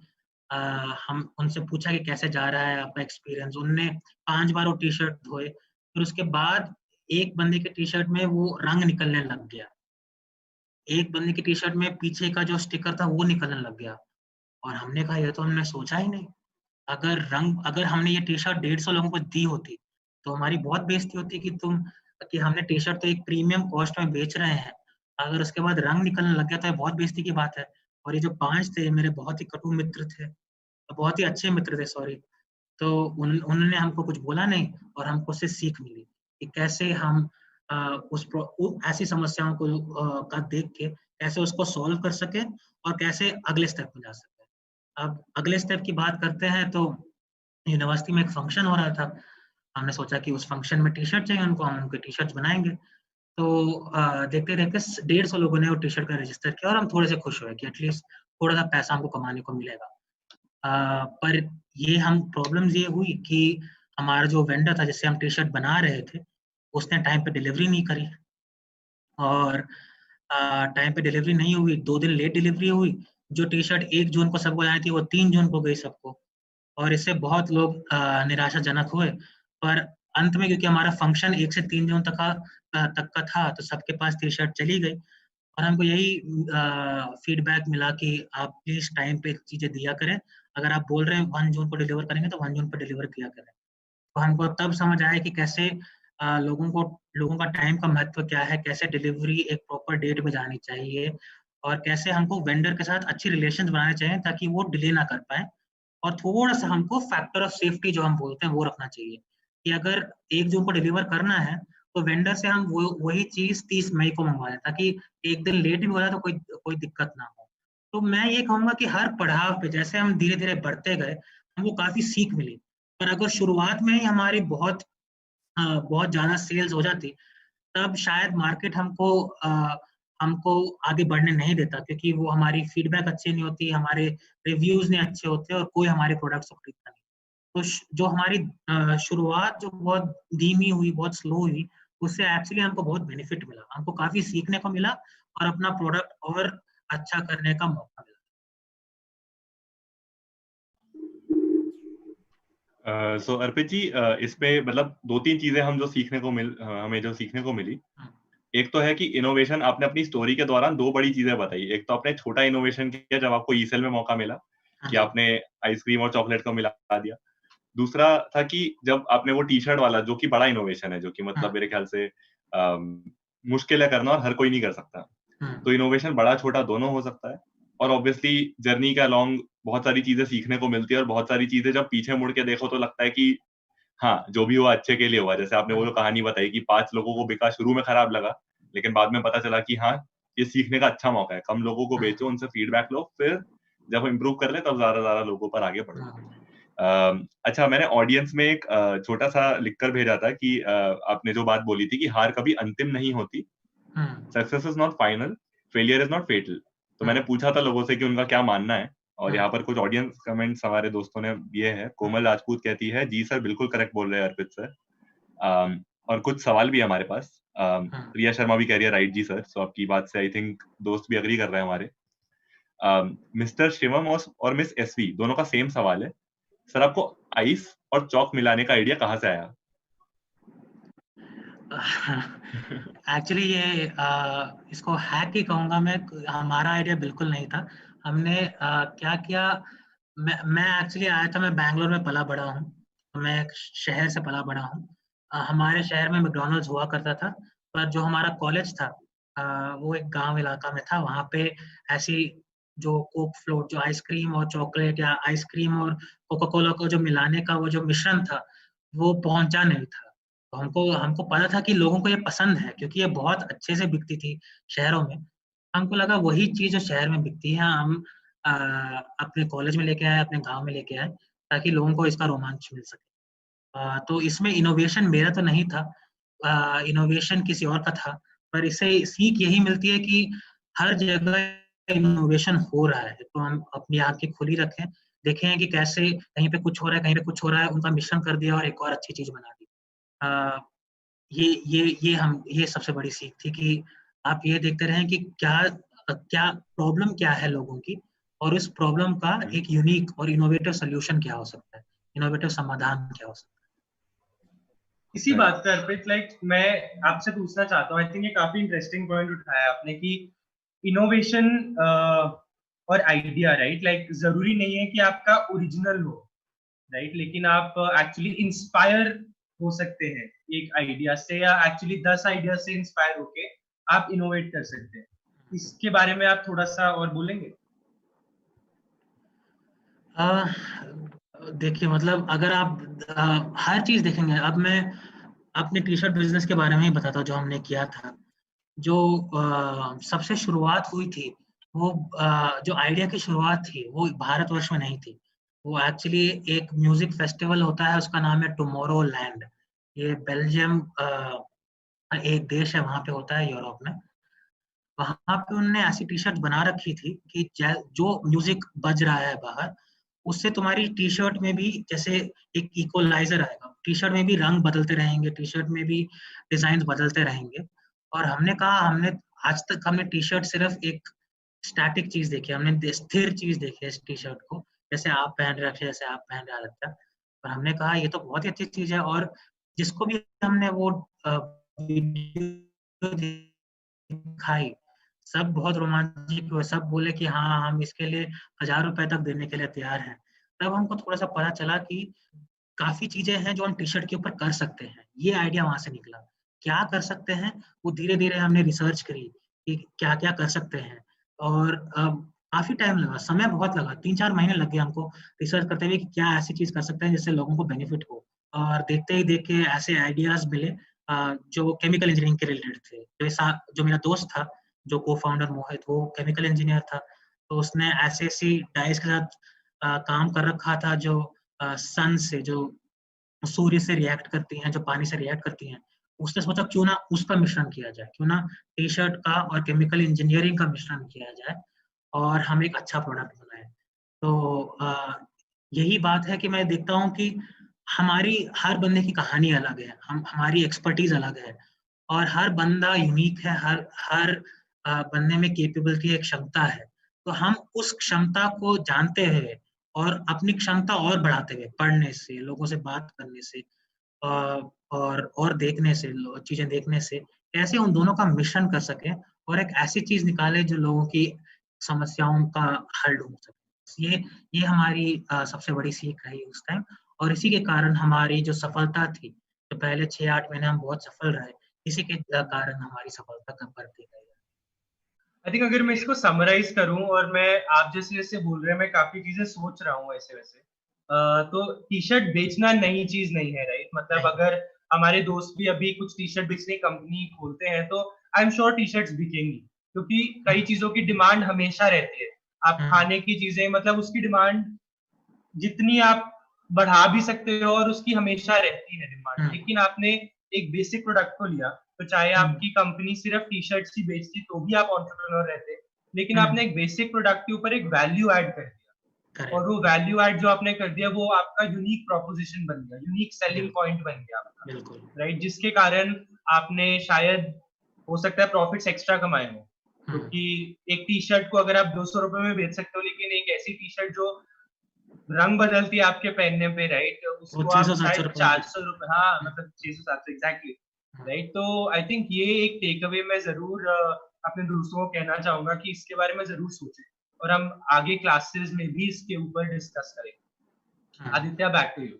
हम उनसे पूछा कि कैसे जा रहा है आपका एक्सपीरियंस, उनने 5 बार वो टी शर्ट धोए, फिर उसके बाद एक बंदे के टी शर्ट में वो रंग निकलने लग गया, एक बंदे की टी शर्ट में पीछे का जो स्टिकर था वो निकलने लग गया, और हमने कहा ये तो हमने सोचा ही नहीं, अगर हमने ये टी शर्ट 150 लोगों को दी होती तो हमारी बहुत बेइज्जती होती कि हमने टी शर्ट तो एक प्रीमियम कॉस्ट में बेच रहे हैं, अगर उसके बाद रंग निकलने लग गया तो ये बहुत बेइज्जती की बात है। और ये जो 5 थे मेरे बहुत ही कटु मित्र थे, बहुत ही अच्छे मित्र थे, सॉरी। तो उन्होंने हमको कुछ बोला नहीं और हमको उससे सीख मिली कि कैसे हम ऐसी समस्याओं को का देख के कैसे उसको सॉल्व कर सके और कैसे अगले स्टेप में जा सके। अब अगले स्टेप की बात करते हैं तो यूनिवर्सिटी में एक फंक्शन हो रहा था। हमने सोचा कि उस फंक्शन में टी शर्ट चाहिए उनको, हम उनके टी शर्ट बनाएंगे। तो देखते देखते 150 लोगों ने वो टी शर्ट का रजिस्टर किया और हम थोड़े से खुश हुए कि एटलीस्ट थोड़ा सा पैसा हमको कमाने को मिलेगा। पर ये हम प्रॉब्लम्स ये हुई कि हमारा जो वेंडर था जिससे हम टी शर्ट बना रहे थे, उसने टाइम पे डिलीवरी नहीं करी और टाइम पे डिलीवरी नहीं हुई, 2 दिन लेट डिलीवरी हुई। जो टी शर्ट 1 जून को सबको जानी थी वो 3 जून को गई सबको, और इससे बहुत लोग निराशाजनक हुए। पर अंत में क्योंकि हमारा फंक्शन 1 से 3 जून तक का था तो सबके पास टी शर्ट चली गई और हमको यही फीडबैक मिला कि आप प्लीज टाइम पे चीजें दिया करें। अगर आप बोल रहे हैं 1 जून को डिलीवर करेंगे तो 1 जून पर डिलीवर किया करें। तो हमको तब समझ आया कि कैसे लोगों का टाइम का महत्व क्या है, कैसे डिलीवरी एक प्रॉपर डेट में जानी चाहिए और कैसे हमको वेंडर के साथ अच्छी रिलेशन बनाने चाहिए ताकि वो डिले ना कर पाए। और थोड़ा-सा हमको फैक्टर ऑफ सेफ्टी जो हम बोलते हैं वो रखना चाहिए कि अगर 1 जून को डिलीवर करना है तो वेंडर से हम वही चीज़ 30 मई को मंगवा दें ताकि 1 दिन लेट भी हो जाए तो कोई दिक्कत ना हो। तो मैं ये कहूँगा कि हर पड़ाव पे जैसे हम धीरे-धीरे बढ़ते गए, हमको काफ़ी सीख मिली। पर अगर शुरुआत में ही हमारी बहुत ज़्यादा सेल्स हो जाती, तब शायद मार्केट हमको आगे बढ़ने नहीं देता क्योंकि वो हमारी फीडबैक अच्छी नहीं होती, हमारे रिव्यूज़ नहीं अच्छे होते और कोई हमारे प्रोडक्ट्स को खरीदता नहीं। तो जो हमारी शुरुआत जो बहुत धीमी हुई, बहुत स्लो हुई, उससे एक्चुअली हमको बहुत बेनिफिट मिला। हमको काफ़ी सीखने को मिला और अपना प्रोडक्ट और अच्छा करने का मौका मिला। सो अर्पित जी, इसमें मतलब 2-3 चीजें हमें जो सीखने को मिली। एक तो है कि इनोवेशन, आपने अपनी स्टोरी के दौरान 2 बड़ी चीजें बताई। एक तो आपने छोटा इनोवेशन किया जब आपको ई-सेल में मौका मिला कि आपने आइसक्रीम और चॉकलेट को मिला दिया। दूसरा था कि जब आपने वो टी-शर्ट वाला, जो कि बड़ा इनोवेशन है, जो कि मतलब मेरे ख्याल से मुश्किल है करना और हर कोई नहीं कर सकता। तो इनोवेशन बड़ा छोटा दोनों हो सकता है और ऑब्वियसली जर्नी के अलोंग बहुत सारी चीजें सीखने को मिलती है और बहुत सारी चीजें जब पीछे मुड़ के देखो तो लगता है कि हाँ, जो भी हुआ अच्छे के लिए हुआ। जैसे आपने वो जो कहानी बताई कि 5 लोगों को बिका, शुरू में खराब लगा, लेकिन बाद में पता चला कि हाँ, ये सीखने का अच्छा मौका है। कम लोगों को बेचो, उनसे फीडबैक लो, फिर जब इम्प्रूव कर ले तब ज़्यादा लोगों पर आगे बढ़ो। अच्छा, मैंने ऑडियंस में एक छोटा-सा लिख कर भेजा था कि आपने जो बात बोली थी कि हार कभी अंतिम नहीं होती, success is not final, failure is not fatal. तो मैंने पूछा था लोगों से कि उनका क्या मानना है और यहाँ पर कुछ ऑडियंस कमेंट्स हमारे दोस्तों ने दिए हैं। कोमल राजपूत कहती है, जी सर, बिल्कुल करेक्ट बोल रहे हैं अर्पित सर। और कुछ सवाल भी है हमारे पास। प्रिया शर्मा भी कह रही है, राइट जी सर। सो आपकी बात से आई थिंक दोस्त भी एग्री कर रहे हैं हमारे। मिस्टर शिवम और मिस एसवी दोनों का सेम सवाल है। सर, आपको आइस और चॉक मिलाने का आइडिया कहाँ से आया? एक्चुअली ये इसको हैक ही कहूँगा मैं, हमारा आइडिया बिल्कुल नहीं था। हमने क्या किया, मैं एक्चुअली आया था, मैं बैंगलोर में पला बड़ा हूँ, मैं एक शहर से पला बड़ा हूँ। हमारे शहर में मैकडॉनल्ड्स हुआ करता था, पर जो हमारा कॉलेज था वो एक गांव इलाका में था। वहाँ पे ऐसी जो कोक फ्लोट, जो आइसक्रीम और चॉकलेट या आइसक्रीम और कोका कोला को जो मिलाने का वो जो मिश्रण था, वो पहुंचा नहीं था। तो हमको हमको पता था कि लोगों को ये पसंद है क्योंकि ये बहुत अच्छे से बिकती थी शहरों में। हमको लगा वही चीज़ जो शहर में बिकती है हम अपने कॉलेज में लेके आए, अपने गाँव में लेके आए, ताकि लोगों को इसका रोमांच मिल सके। तो इसमें इनोवेशन मेरा तो नहीं था, इनोवेशन किसी और का था, पर इससे सीख यही मिलती है कि हर जगह इनोवेशन हो रहा है, तो हम अपनी आँखें खुली रखें, देखें कि कैसे कहीं पे कुछ हो रहा है, कहीं पे कुछ हो रहा है, उनका मिश्रण कर दिया और एक और अच्छी चीज़ बना दी। अ, ये सबसे बड़ी सीख थी कि आप ये देखते रहें कि क्या प्रॉब्लम क्या है लोगों की और उस प्रॉब्लम का एक यूनिक और इनोवेटिव सॉल्यूशन क्या हो सकता है, इनोवेटिव समाधान क्या हो सकता है। इसी बात पे अर्पित, मैं आपसे पूछना चाहता हूँ, आई थिंक ये काफी इंटरेस्टिंग पॉइंट उठाया आपने कि इनोवेशन और आइडिया, राइट? लाइक जरूरी नहीं है कि आपका ओरिजिनल हो, राइट? लेकिन आप एक्चुअली इंस्पायर हो सकते हैं एक आइडिया से, या एक्चुअली 10 आइडिया से इंस्पायर होके आप इनोवेट कर सकते हैं। इसके बारे में आप थोड़ा सा और बोलेंगे? देखिए, मतलब अगर आप हर चीज देखेंगे, अब मैं अपने टी शर्ट बिजनेस के बारे में ही बताता हूँ जो हमने किया था। जो सबसे शुरुआत हुई थी, वो जो आइडिया की शुरुआत थी वो भारतवर्ष में नहीं थी। वो एक्चुअली एक म्यूजिक फेस्टिवल होता है, उसका नाम है टुमारो लैंड। ये बेल्जियम एक देश है, वहां पे होता है यूरोप में। वहां पे उन्होंने ऐसी टी शर्ट बना रखी थी कि जो म्यूजिक बज रहा है बाहर, उससे तुम्हारी टी शर्ट में भी जैसे एक इक्वलाइजर आएगा, टी शर्ट में भी रंग बदलते रहेंगे, टी शर्ट में भी डिजाइन बदलते रहेंगे। और हमने कहा, हमने आज तक हमने टी शर्ट सिर्फ एक स्टैटिक चीज देखी, हमने स्थिर चीज देखी है इस टी शर्ट को, जैसे आप पहन रहे हैं, जैसे आप पहन रहे हैं। और हमने कहा ये तो बहुत ही अच्छी चीज है। और जिसको भी हमने वो वीडियो दिखाई, सब बहुत रोमांचित हुए, सब बोले कि हाँ, हम इसके लिए 1000 रुपए तक देने के लिए तैयार हैं। तब हमको थोड़ा सा पता चला कि काफी चीजें हैं जो हम टी शर्ट के ऊपर कर सकते हैं। ये आइडिया वहां से निकला, क्या कर सकते हैं, वो धीरे धीरे हमने रिसर्च करी कि क्या क्या कर सकते हैं। और काफी टाइम लगा, समय बहुत लगा, 3-4 महीने लग गए हमको रिसर्च करते हुए कि क्या ऐसी चीज कर सकते हैं जिससे लोगों को बेनिफिट हो। और देखते ही देख के ऐसे आइडियाज मिले जो केमिकल इंजीनियरिंग के रिलेटेड थे। जो मेरा दोस्त था, जो को फाउंडर मोहित, वो केमिकल इंजीनियर था, तो उसने ऐसे ऐसी डाइस के साथ काम कर रखा था जो सन से, जो सूर्य से रिएक्ट करती हैं, जो पानी से रिएक्ट करती हैं। उसने सोचा क्यों ना उसका मिश्रण किया जाए, क्यों ना टी शर्ट का और केमिकल इंजीनियरिंग का मिश्रण किया जाए और हम एक अच्छा प्रोडक्ट बनाए। तो यही बात है कि मैं देखता हूँ कि हमारी हर बंदे की कहानी अलग है, हमारी एक्सपर्टीज अलग है, और हर बंदा यूनिक है। हर हर बंदे में कैपेबिलिटी, एक क्षमता है। तो हम उस क्षमता को जानते हुए और अपनी क्षमता और बढ़ाते हुए, पढ़ने से, लोगों से बात करने से और देखने से, चीजें देखने से, कैसे उन दोनों का मिश्रण कर सके और एक ऐसी चीज निकाले जो लोगों की समस्याओं का हल ढूंढ सके। ये हमारी सबसे बड़ी सीख रही उस टाइम। और इसी के कारण हमारी जो सफलता थी, तो पहले 6-8 महीने हम बहुत सफल रहे, इसी के कारण हमारी सफलता कम बढ़ती गई। आई थिंक अगर मैं इसको समराइज करूं, और मैं आप जैसे जैसे बोल रहे हैं, मैं काफी चीजें सोच रहा हूँ ऐसे वैसे। तो टी शर्ट बेचना नई चीज नहीं है, राइट? मतलब अगर हमारे दोस्त भी अभी कुछ टी शर्ट बेचने की कंपनी खोलते हैं, तो I am sure T shirts बिकेंगी, क्योंकि कई चीजों की डिमांड हमेशा रहती है। आप खाने की चीजें, मतलब उसकी डिमांड जितनी आप बढ़ा भी सकते हो, और उसकी हमेशा रहती है डिमांड। लेकिन आपने एक बेसिक प्रोडक्ट को लिया, तो चाहे आपकी कंपनी सिर्फ टी शर्ट्स ही बेचती तो भी आप एंटरप्रेन्योर रहते, लेकिन आपने एक बेसिक प्रोडक्ट के ऊपर एक वैल्यू ऐड कर दिया, और वो वैल्यू ऐड जो आपने कर दिया, वो आपका यूनिक प्रोपोजिशन बन गया, यूनिक सेलिंग पॉइंट बन गया आपका, राइट? जिसके कारण आपने शायद, हो सकता है, प्रॉफिट्स एक्स्ट्रा कमाए हो। क्योंकि एक टी शर्ट को अगर आप 200 रुपए में बेच सकते हो, लेकिन एक ऐसी टी शर्ट जो रंग बदलती है आपके पहनने पे, राइट, उसको आप शायद 400 रुपए, हाँ, मतलब 600-700, एग्जैक्टली, राइट। तो आई थिंक ये एक टेक अवे मैं जरूर अपने दोस्तों को कहना चाहूंगा कि इसके बारे में जरूर सोचें, और हम आगे क्लासेस में भी इसके ऊपर डिस्कस करें। Aditya, back to you.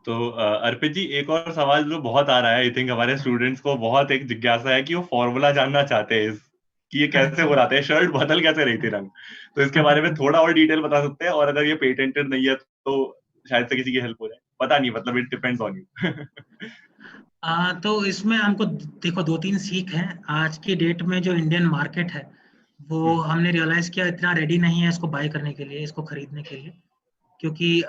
तो अर्पित जी, एक और सवाल जो बहुत आ रहा है, आई थिंक हमारे स्टूडेंट्स को बहुत एक जिज्ञासा है कि वो फॉर्मूला जानना चाहते हैं कि ये कैसे हो रहा है, शर्ट बदल कैसे रही थी रंग। तो इसके बारे में थोड़ा और डिटेल बता सकते हैं, और अगर ये पेटेंटेड नहीं है तो शायद से किसी की हेल्प हो जाए, पता नहीं, मतलब इट डिपेंड्स ऑन यू। तो इसमें हमको देखो 2-3 सीख है। आज की डेट में जो इंडियन मार्केट है, वो हमने रियलाइज किया इतना रेडी नहीं है इसको बाय करने के लिए, इसको खरीदने के लिए। क्योंकि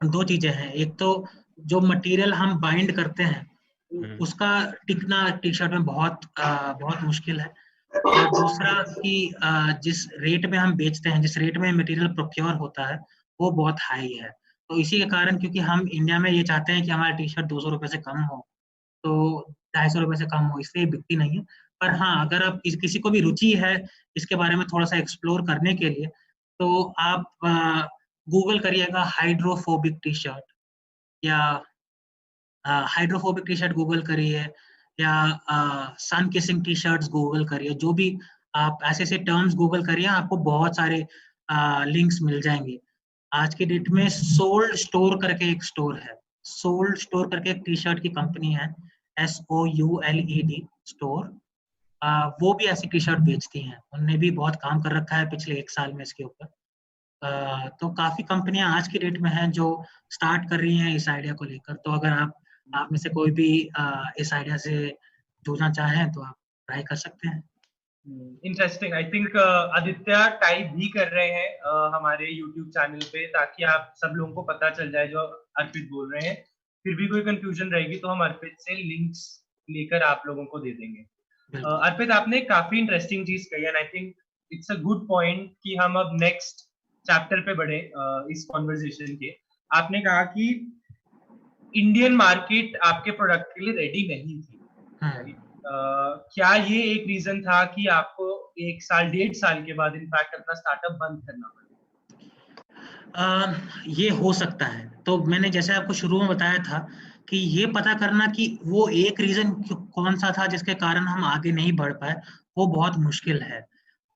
2 चीजें हैं, एक तो जो मटेरियल हम बाइंड करते हैं उसका टिकना टी शर्ट में बहुत मुश्किल है। और दूसरा कि जिस रेट में हम बेचते हैं, जिस रेट में मटेरियल प्रोक्योर होता है, वो बहुत हाई है। तो इसी के कारण, क्योंकि हम इंडिया में ये चाहते हैं कि हमारा टी शर्ट 200 रुपए से कम हो, तो 250 रुपए से कम हो, इसलिए बिकती नहीं है। पर हाँ, अगर आप किसी को भी रुचि है इसके बारे में थोड़ा सा एक्सप्लोर करने के लिए, तो आप गूगल करिएगा हाइड्रोफोबिक टी शर्ट, या हाइड्रोफोबिक टी शर्ट गूगल करिए, या सन किसिंग टी शर्ट्स गूगल करिए, जो भी आप ऐसे ऐसे टर्म्स गूगल करिए, आपको बहुत सारे लिंक्स मिल जाएंगे। आज की डेट में सोल्ड स्टोर करके एक स्टोर है, सोल्ड स्टोर करके एक टी शर्ट की कंपनी है, SOULED स्टोर। वो भी ऐसी टी शर्ट बेचती हैं, उनने भी बहुत काम कर रखा है पिछले 1 साल में इसके ऊपर। तो काफी कंपनियां आज की डेट में हैं जो स्टार्ट कर रही हैं इस आइडिया को लेकर। तो अगर आप में से कोई भी इस आइडिया से जुड़ना चाहें तो आप ट्राई कर सकते हैं। Interesting. I think Aditya type भी कर रहे हैं हमारे YouTube चैनल पे, ताकि आप सब लोगों को पता चल जाए जो अर्पित बोल रहे हैं। फिर भी कोई कंफ्यूजन रहेगी तो हम अर्पित से लिंक्स लेकर आप लोगों को दे देंगे। अर्पित, आपने काफी इंटरेस्टिंग चीज कही है, I think it's a good point कि हम अब नेक्स्ट चैप्टर पे बढ़े इस कॉन्वर्सेशन के। आपने कहा कि इंडियन मार्केट आपके प्रोडक्ट के लिए रेडी नहीं थी। क्या ये एक रीजन था कि आपको 1 साल 1.5 साल के बाद इनफैक्ट अपना स्टार्टअप बंद करना पड़ा? ये हो सकता है। तो मैंने जैसे आपको शुरू में बताया था कि ये पता करना कि वो एक रीजन कौन सा था जिसके कारण हम आगे नहीं बढ़ पाए, वो बहुत मुश्किल है।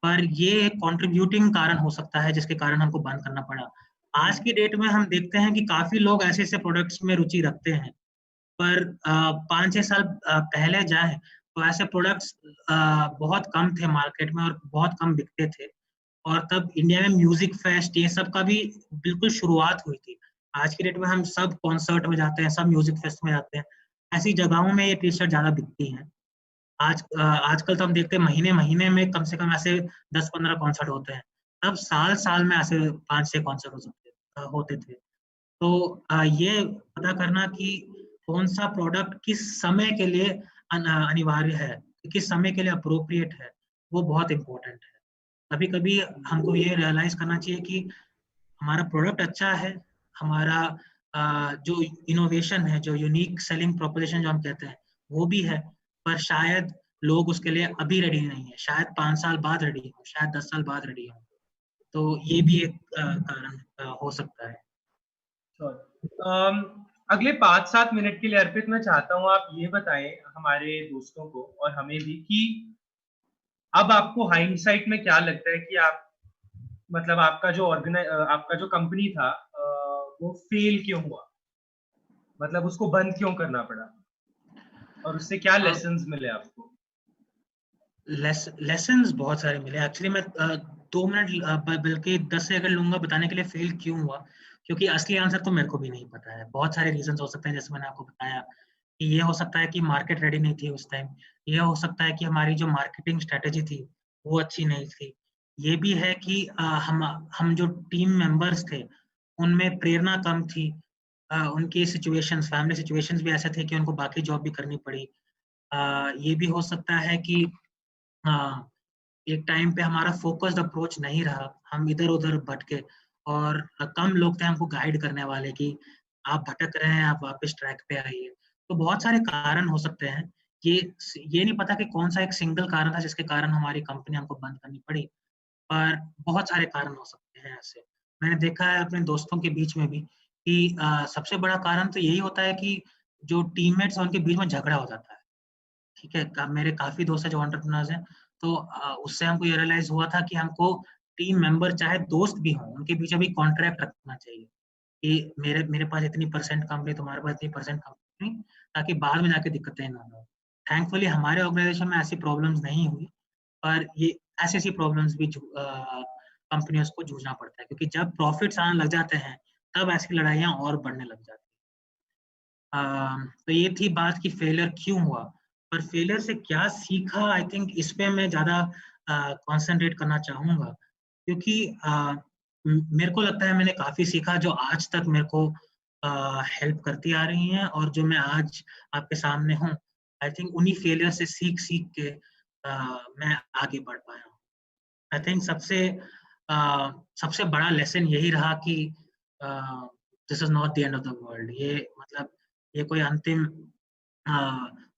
पर ये एक कंट्रीब्यूटिंग कारण हो सकता है जिसके कारण हमको बंद करना पड़ा। आज की डेट में हम देखते हैं कि काफी लोग ऐसे ऐसे प्रोडक्ट्स में रुचि रखते हैं, पर 5-6 साल पहले जाए तो ऐसे प्रोडक्ट्स बहुत कम थे मार्केट में और बहुत कम बिकते थे। और तब इंडिया में म्यूजिक फेस्ट ये सब का भी बिल्कुल शुरुआत हुई थी। आज की डेट में हम सब कॉन्सर्ट में जाते हैं, सब म्यूजिक फेस्ट में जाते हैं, ऐसी जगहों में ये टी शर्ट ज्यादा बिकती हैं। आजकल तो हम देखते हैं महीने महीने में कम से कम ऐसे 10-15 कॉन्सर्ट होते हैं। तब साल साल में ऐसे 5-6 कॉन्सर्ट होते थे। तो ये पता करना कि कौन सा प्रोडक्ट किस समय के लिए अनिवार्य है, किस समय के लिए अप्रोप्रिएट है, वो बहुत इम्पोर्टेंट है। कभी कभी हमको ये रियलाइज करना चाहिए कि हमारा प्रोडक्ट अच्छा है, हमारा जो इनोवेशन है, जो यूनिक सेलिंग प्रोपोजिशन जो हम कहते हैं वो भी है, पर शायद लोग उसके लिए अभी रेडी नहीं है, शायद 5 साल बाद रेडी हो, शायद 10 साल बाद रेडी हो। तो ये भी एक कारण हो सकता है। अगले 5-7 मिनट के लिए अर्पित मैं चाहता हूँ आप ये बताएं हमारे दोस्तों को और हमें भी कि अब आपको हाइंडसाइट में क्या लगता है कि आप मतलब आपका जो कंपनी था वो फेल क्यों हुआ, मतलब उसको बंद क्यों करना पड़ा और उससे क्या लेसन्स मिले आपको? लेसन्स बहुत सारे मिले एक्चुअली। मैं 2 मिनट बल्कि 10 सेकंड लूंगा बताने के लिए फेल क्यों हुआ, क्योंकि असली आंसर तो मेरे को भी नहीं पता है। बहुत सारे रीजन हो सकते हैं, जैसे मैंने आपको बताया कि ये हो सकता है कि मार्केट रेडी नहीं थी उस टाइम, ये हो सकता है कि हमारी जो मार्केटिंग स्ट्रेटेजी थी वो अच्छी नहीं थी, ये भी है कि हम जो टीम मेंबर्स थे उनमें प्रेरणा कम थी, उनकी सिचुएशंस, फैमिली सिचुएशंस भी ऐसे थे कि उनको बाकी जॉब भी करनी पड़ी। ये भी हो सकता है कि एक टाइम पे हमारा फोकस्ड अप्रोच नहीं रहा, हम इधर उधर भटके और कम लोग थे हमको गाइड करने वाले कि आप भटक रहे हैं, आप वापस ट्रैक पे आइए। तो बहुत सारे कारण हो सकते हैं। ये नहीं पता कि कौन सा एक सिंगल कारण था जिसके कारण हमारी कंपनी हमको बंद करनी पड़ी, पर बहुत सारे कारण हो सकते हैं ऐसे। मैंने देखा है अपने दोस्तों के बीच में भी कि सबसे बड़ा कारण तो यही होता है कि जो टीममेट्स हैं उनके बीच में झगड़ा हो जाता है। ठीक है, मेरे काफी दोस्त हैं जो एंटरप्रेन्योर्स हैं, तो उससे हमको ये रियलाइज हुआ था कि हमको टीम मेंबर चाहे दोस्त भी हों उनके बीच अभी कॉन्ट्रैक्ट रखना चाहिए कि मेरे पास इतनी परसेंट कंपनी, तुम्हारे पास इतनी परसेंट कंपनी, ताकि बाद में जाके दिक्कतें ना हो। थैंकफुली हमारे ऑर्गेनाइजेशन में ऐसी प्रॉब्लम्स नहीं हुई, पर ये ऐसी प्रॉब्लम्स भी कंपनियों को जूझना पड़ता है, क्योंकि जब प्रॉफिट्स आने लग जाते हैं तब ऐसी लड़ाइयाँ और बढ़ने लग जाती हैं। तो ये थी बात कि फेलियर क्यों हुआ, पर फेलियर से क्या सीखा, आई थिंक इस पे मैं ज़्यादा कॉन्सेंट्रेट करना चाहूँगा, क्योंकि मेरे को लगता है मैंने काफ़ी सीखा जो आज तक मेरे को हेल्प करती आ रही हैं, और जो मैं आज आपके सामने हूँ, आई थिंक उन्हीं फेलियर से सीख के मैं आगे बढ़ पाया हूँ। आई थिंक सबसे बड़ा लेसन यही रहा कि this is not the end of the world. ये मतलब ये कोई अंतिम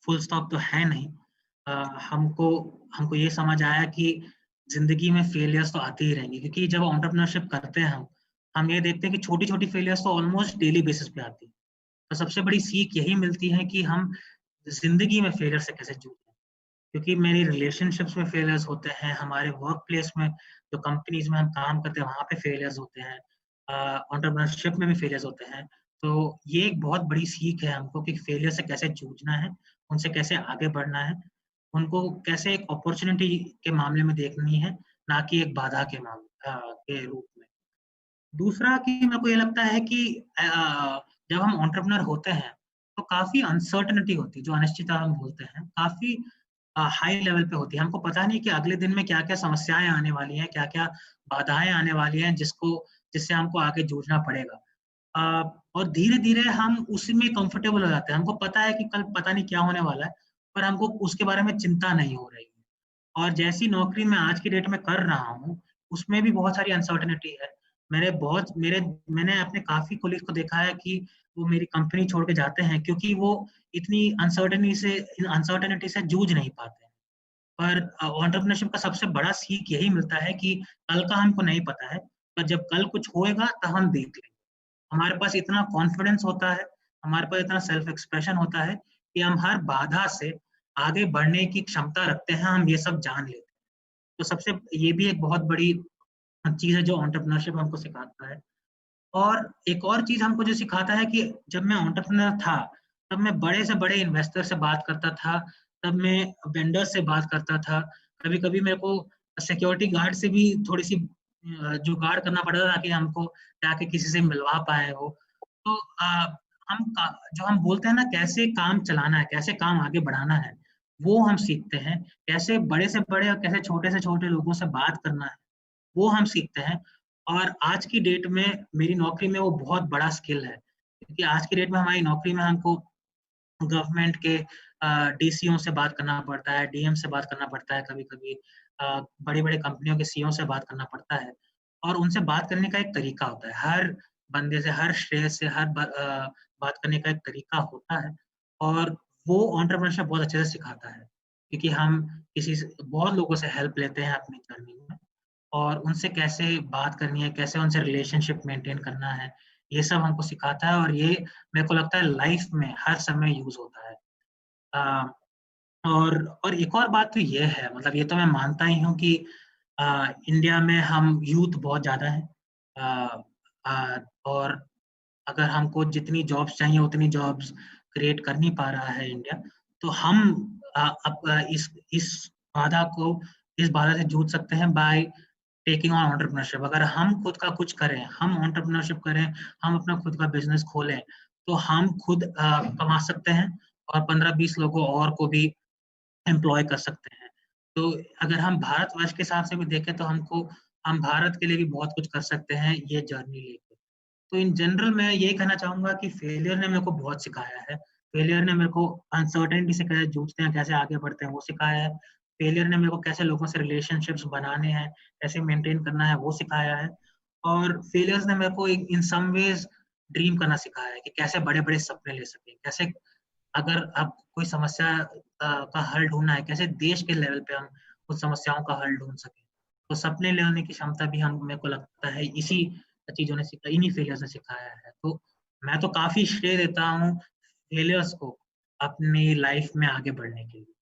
फुल स्टॉप तो है नहीं। हमको ये समझ आया कि जिंदगी में फेलियर्स तो आती ही रहेंगी, क्योंकि जब एंटरप्रेन्योरशिप करते हैं हम ये देखते हैं कि छोटी छोटी फेलियर्स तो ऑलमोस्ट डेली बेसिस पे आती है। तो सबसे बड़ी सीख यही मिलती है कि हम जिंदगी में फेलियर से कैसे जूझें, क्योंकि मेरी रिलेशनशिप्स में फेलियर्स होते हैं, हमारे वर्क प्लेस में जो कंपनीज में हम काम करते हैं वहाँ पे फेलियर्स होते हैं, एंटरप्रेन्योरशिप में भी फेलियर्स होते हैं। तो ये एक बहुत बड़ी सीख है हमको कि फेलियर से कैसे जूझना है, उनसे कैसे आगे बढ़ना है, उनको कैसे एक अपॉर्चुनिटी के मामले में देखनी है, ना कि एक बाधा के के रूप में। दूसरा कि मेरे को ये लगता है कि जब हम एंटरप्रेन्योर होते हैं, तो काफ़ी अनसर्टेनिटी होती है, जो अनिश्चितता हम बोलते हैं, काफ़ी हाई लेवल पे होती है। हमको पता नहीं कि अगले दिन में क्या-क्या समस्याएँ आने वाली हैं, क्या-क्या बाधाएँ आने वाली हैं, जिससे हमको आगे जूझना पड़ेगा। और धीरे-धीरे हम उसी में कंफर्टेबल हो जाते हैं। हमको पता है कि कल पता नहीं क्या होने वाला है, पर हमको उसके बारे में चिंता नहीं हो रही है। और जैसी नौकरी मैं आज की डेट में कर रहा हूँ, उसमें भी बहुत सारी अनसर्टेनिटी है। मैंने अपने काफ़ी कोलीग्स को देखा है कि वो मेरी कंपनी छोड़ के जाते हैं, क्योंकि वो इतनी अनसर्टेनिटी से जूझ नहीं पाते हैं। पर एंटरप्रेन्योरशिप का सबसे बड़ा सीख यही मिलता है कि कल का हमको नहीं पता है, पर जब कल कुछ होएगा तब हम देख लेंगे। हमारे पास इतना कॉन्फिडेंस होता है, हमारे पास इतना सेल्फ एक्सप्रेशन होता है कि हम हर बाधा से आगे बढ़ने की क्षमता रखते हैं, हम ये सब जान लेते हैं। तो सबसे ये भी एक बहुत बड़ी चीज़ है जो एंटरप्रेन्योरशिप हमको सिखाता है। और एक और चीज़ हमको जो सिखाता है कि जब मैं एंटरप्रेन्योर था, तब मैं बड़े से बड़े इन्वेस्टर से बात करता था, तब मैं वेंडर से बात करता था। कभी-कभी मेरे को सिक्योरिटी गार्ड से भी थोड़ी-सी जुगाड़ करना पड़ता था ताकि हमको जाके किसी से मिलवा पाएँ वो। तो जो हम बोलते हैं ना कैसे काम चलाना है, कैसे काम आगे बढ़ाना है, वो हम सीखते हैं। कैसे बड़े से बड़े और कैसे छोटे से छोटे लोगों से बात करना है, वो हम सीखते हैं। और आज की डेट में मेरी नौकरी में वो बहुत बड़ा स्किल है, क्योंकि आज की डेट में हमारी नौकरी में हमको गवर्नमेंट के डीसीओ से बात करना पड़ता है, डीएम से बात करना पड़ता है, कभी-कभी बड़ी-बड़ी कंपनियों के सीईओ से बात करना पड़ता है। और उनसे बात करने का एक तरीका होता है। हर बंदे से, हर श्रेय से, बात करने का एक तरीका होता है। और वो एंटरप्रेन्योरशिप बहुत अच्छे से सिखाता है, क्योंकि हम किसी से बहुत लोगों से हेल्प लेते हैं अपनी जर्नी में। और उनसे कैसे बात करनी है, कैसे उनसे रिलेशनशिप मेंटेन करना है, ये सब हमको सिखाता है। और ये मेरे को लगता है लाइफ में हर समय यूज़ होता है। अ, और एक और बात तो ये है, मतलब ये तो मैं मानता ही हूँ कि इंडिया में हम यूथ बहुत ज़्यादा है। और अगर हमको जितनी जॉब्स चाहिए उतनी जॉब्स क्रिएट कर नहीं पा रहा है इंडिया, तो हम बाधा को इस बाधा से जूझ सकते हैं बाय टेकिंग ऑन एंटरप्रेन्योरशिप। अगर हम खुद का कुछ करें, हम एंटरप्रेन्योरशिप करें, हम अपना खुद का बिजनेस खोलें, तो हम खुद कमा सकते हैं और 15-20 लोगों और को भी एम्प्लॉय कर सकते हैं। तो अगर हम भारतवर्ष के हिसाब से भी देखें तो हम भारत के लिए भी बहुत कुछ कर सकते हैं ये जर्नी लेके। तो इन जनरल मैं यही कहना चाहूँगा कि फेलियर ने मेरे को बहुत सिखाया है। फेलियर ने मेरे को अनसर्टेनिटी से कैसे जूझते हैं, कैसे आगे बढ़ते हैं, वो सिखाया है। फेलियर ने मेरे को कैसे लोगों से रिलेशनशिप्स बनाने हैं, कैसे मेंटेन करना है, वो सिखाया है। और फेलियर्स ने मेरे को इन सम वेज़ ड्रीम करना सिखाया है कि कैसे बड़े-बड़े सपने ले सकें, कैसे अगर आप कोई समस्या का हल ढूँढना है, कैसे देश के लेवल पे हम उस समस्याओं का हल ढूँढ सकें। तो सपने लेने की क्षमता भी हम मेरे को लगता है इन्हीं फेलियर से सिखाया है। तो मैं तो काफ़ी श्रेय देता हूँ फेलियर्स को अपनी लाइफ में आगे बढ़ने के लिए।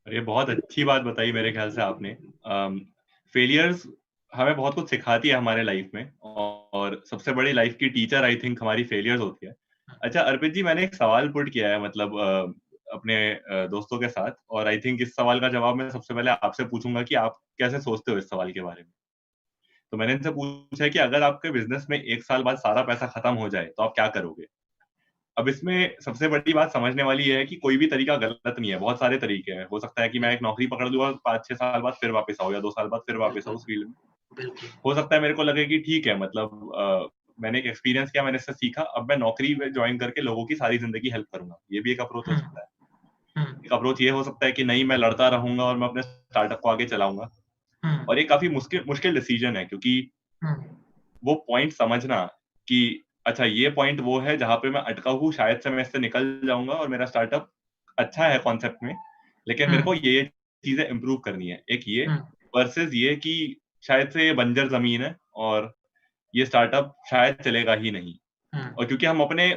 ये बहुत अच्छी बात बताई मेरे ख्याल से आपने। फेलियर्स हमें बहुत कुछ सिखाती है हमारे लाइफ में, और सबसे बड़ी लाइफ की टीचर आई थिंक हमारी फेलियर्स होती है। अच्छा अर्पित जी, मैंने एक सवाल पुट किया है, मतलब अपने दोस्तों के साथ, और आई थिंक इस सवाल का जवाब मैं सबसे पहले आपसे पूछूंगा कि आप कैसे सोचते हो इस सवाल के बारे में। तो मैंने इनसे पूछा है कि अगर आपके बिजनेस में 1 साल बाद सारा पैसा खत्म हो जाए तो आप क्या करोगे? अब इसमें सबसे बड़ी बात समझने वाली ये है कि कोई भी तरीका गलत नहीं है, बहुत सारे तरीके हैं। हो सकता है कि मैं एक नौकरी पकड़ लूँ और 5-6 साल बाद फिर वापस आऊँ, या 2 साल बाद फिर वापस आऊँ उस फील्ड में। बिल्कुल। हो सकता है मेरे को लगे कि ठीक है, मतलब मैंने एक एक्सपीरियंस किया, मैंने इससे सीखा, अब मैं नौकरी में जॉइन करके लोगों की सारी ज़िंदगी हेल्प करूँगा। ये भी एक अप्रोच हो हुँ, सकता है। हुँ, एक अप्रोच ये हो सकता है कि नहीं, मैं लड़ता रहूँगा और मैं अपने स्टार्टअप को आगे चलाऊँगा। हुँ, और ये काफ़ी मुश्किल मुश्किल डिसीजन है, क्योंकि हुँ, वो पॉइंट समझना कि अच्छा ये पॉइंट वो है जहाँ पे मैं अटका हूँ, शायद से मैं इससे निकल जाऊँगा और मेरा स्टार्टअप अच्छा है कॉन्सेप्ट में, लेकिन हुँ, मेरे को ये चीज़ें इम्प्रूव करनी है। एक ये हुँ, वर्सेस ये कि शायद से ये बंजर ज़मीन है और ये स्टार्टअप शायद चलेगा ही नहीं। हुँ, और क्योंकि हम अपने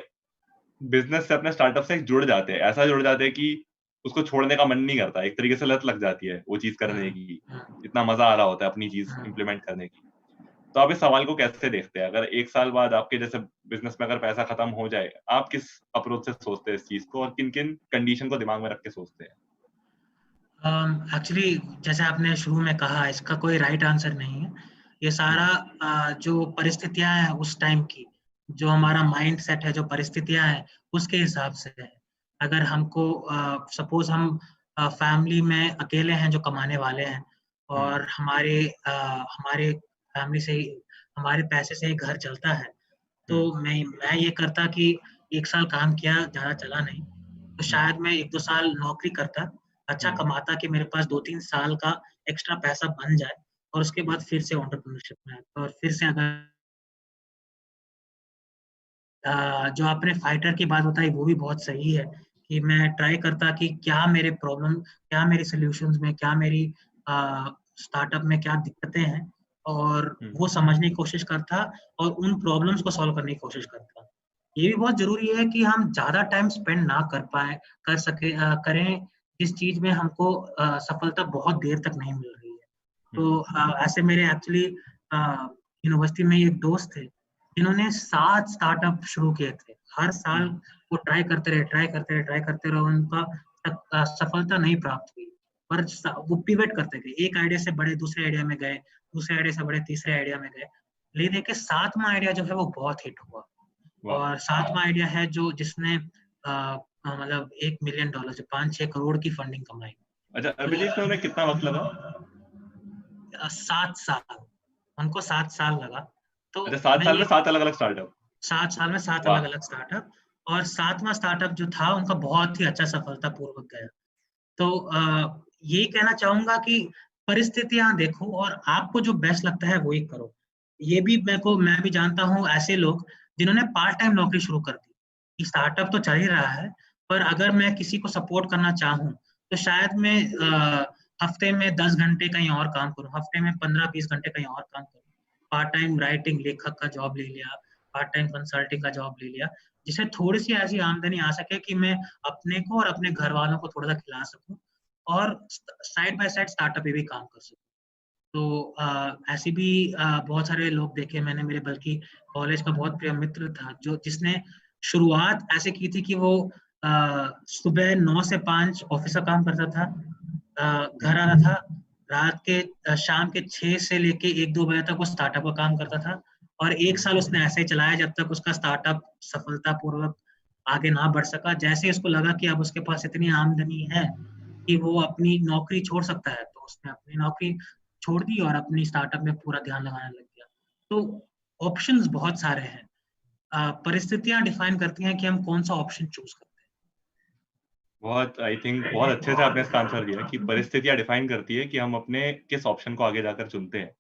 बिजनेस से अपने स्टार्टअप से जुड़ जाते हैं, ऐसा जुड़ जाते हैं कि उसको छोड़ने का मन नहीं करता, एक तरीके से लत लग जाती है वो चीज करने की, इतना मजा आ रहा होता है अपनी चीज इंप्लीमेंट करने की। तो आप इस सवाल को कैसे देखते हैं? अगर 1 साल बाद आपके जैसे बिजनेस में अगर पैसा खत्म हो जाए, आप किस अप्रोच से सोचते हैं इस चीज को, और किन किन कंडीशन को दिमाग में रख के सोचते हैं? एक्चुअली जैसे आपने शुरू में कहा, इसका कोई राइट आंसर नहीं है। ये सारा जो परिस्थितियां हैं उस टाइम की, जो हमारा माइंड सेट है, जो परिस्थितियां हैं उसके हिसाब से है। अगर हमको सपोज हम फैमिली में अकेले हैं जो कमाने वाले हैं, और हमारे फैमिली से ही, हमारे पैसे से ही घर चलता है, तो मैं ये करता कि 1 साल काम किया, ज़्यादा चला नहीं, तो शायद मैं 1-2 साल नौकरी करता, अच्छा कमाता कि मेरे पास 2-3 साल का एक्स्ट्रा पैसा बन जाए, और उसके बाद फिर से एंटरप्रेन्योरशिप में आता। और फिर से अगर जो आपने फाइटर की बात बताई वो भी बहुत सही है, कि मैं ट्राई करता कि क्या मेरे प्रॉब्लम, क्या मेरी सॉल्यूशंस में, क्या मेरी स्टार्टअप में क्या दिक्कतें हैं, और वो समझने की कोशिश करता और उन प्रॉब्लम्स को सॉल्व करने की कोशिश करता। ये भी बहुत ज़रूरी है कि हम ज़्यादा टाइम स्पेंड ना करें जिस चीज़ में हमको सफलता बहुत देर तक नहीं मिल रही है। तो ऐसे मेरे एक्चुअली यूनिवर्सिटी में एक दोस्त थे, जिन्होंने 7 स्टार्टअप शुरू किए थे। हर साल वो ट्राई करते रहे, उनका सफलता नहीं प्राप्त हुई। पर वो पिवट करते गए, एक आइडिया से बड़े दूसरे आइडिया में गए, दूसरे आइडिया से बड़े तीसरे आइडिया में गए। लेकिन देखिए 7वां आइडिया जो है वो बहुत हिट हुआ, और 7वां आइडिया है जो जिसने मतलब $1 मिलियन से 5-6 करोड़ की फंडिंग कमाई। अच्छा, अभिजीत, उन्हें कितना वक्त लगा? 7 साल, उनको 7 साल लगा। तो अच्छा, 7 साल में 7 अलग अलग स्टार्टअप? 7 साल में 7 अलग अलग स्टार्टअप, और 7वां स्टार्टअप जो था उनका बहुत ही अच्छा सफलतापूर्वक गया। तो यही कहना चाहूंगा कि परिस्थितियां देखो और आपको जो बेस्ट लगता है वही करो। ये भी मैं भी जानता हूँ ऐसे लोग जिन्होंने पार्ट टाइम नौकरी शुरू कर दी, कि स्टार्टअप तो चल ही रहा है, पर अगर मैं किसी को सपोर्ट करना चाहूँ तो शायद मैं हफ्ते में 10 घंटे कहीं और काम करूँ, हफ्ते में 15-20 घंटे कहीं और काम करूँ, पार्ट टाइम राइटिंग लेखक का जॉब ले लिया, पार्ट टाइम कंसल्टिंग का जॉब ले लिया, जिससे थोड़ी सी ऐसी आमदनी आ सके कि मैं अपने को और अपने घर वालों को थोड़ा सा खिला सकूं, और साइड बाय साइड स्टार्टअप पे भी काम कर सकूं। तो ऐसे भी बहुत सारे लोग देखे मैंने, मेरे बल्कि कॉलेज का बहुत प्रिय मित्र था जो जिसने शुरुआत ऐसे की थी कि वो सुबह 9 से 5 ऑफिस का काम करता था, घर आता था, रात के शाम के 6 से लेके 1-2 बजे तक वो स्टार्टअप का काम करता था, और 1 साल उसने ऐसे ही चलाया जब तक उसका स्टार्टअप सफलतापूर्वक आगे ना बढ़ सका। जैसे ही उसको लगा कि अब उसके पास इतनी आमदनी है कि वो अपनी नौकरी छोड़ सकता है, तो उसने अपनी नौकरी छोड़ दी और अपनी स्टार्टअप में पूरा ध्यान लगाने लग गया। तो ऑप्शंस बहुत सारे हैं, परिस्थितियां डिफाइन करती हैं कि हम कौन सा ऑप्शन चूज करते हैं। बहुत, आई थिंक बहुत अच्छे से आपने इसका आंसर दिया कि परिस्थितियां डिफाइन करती है कि हम अपने किस ऑप्शन को आगे जाकर चुनते हैं।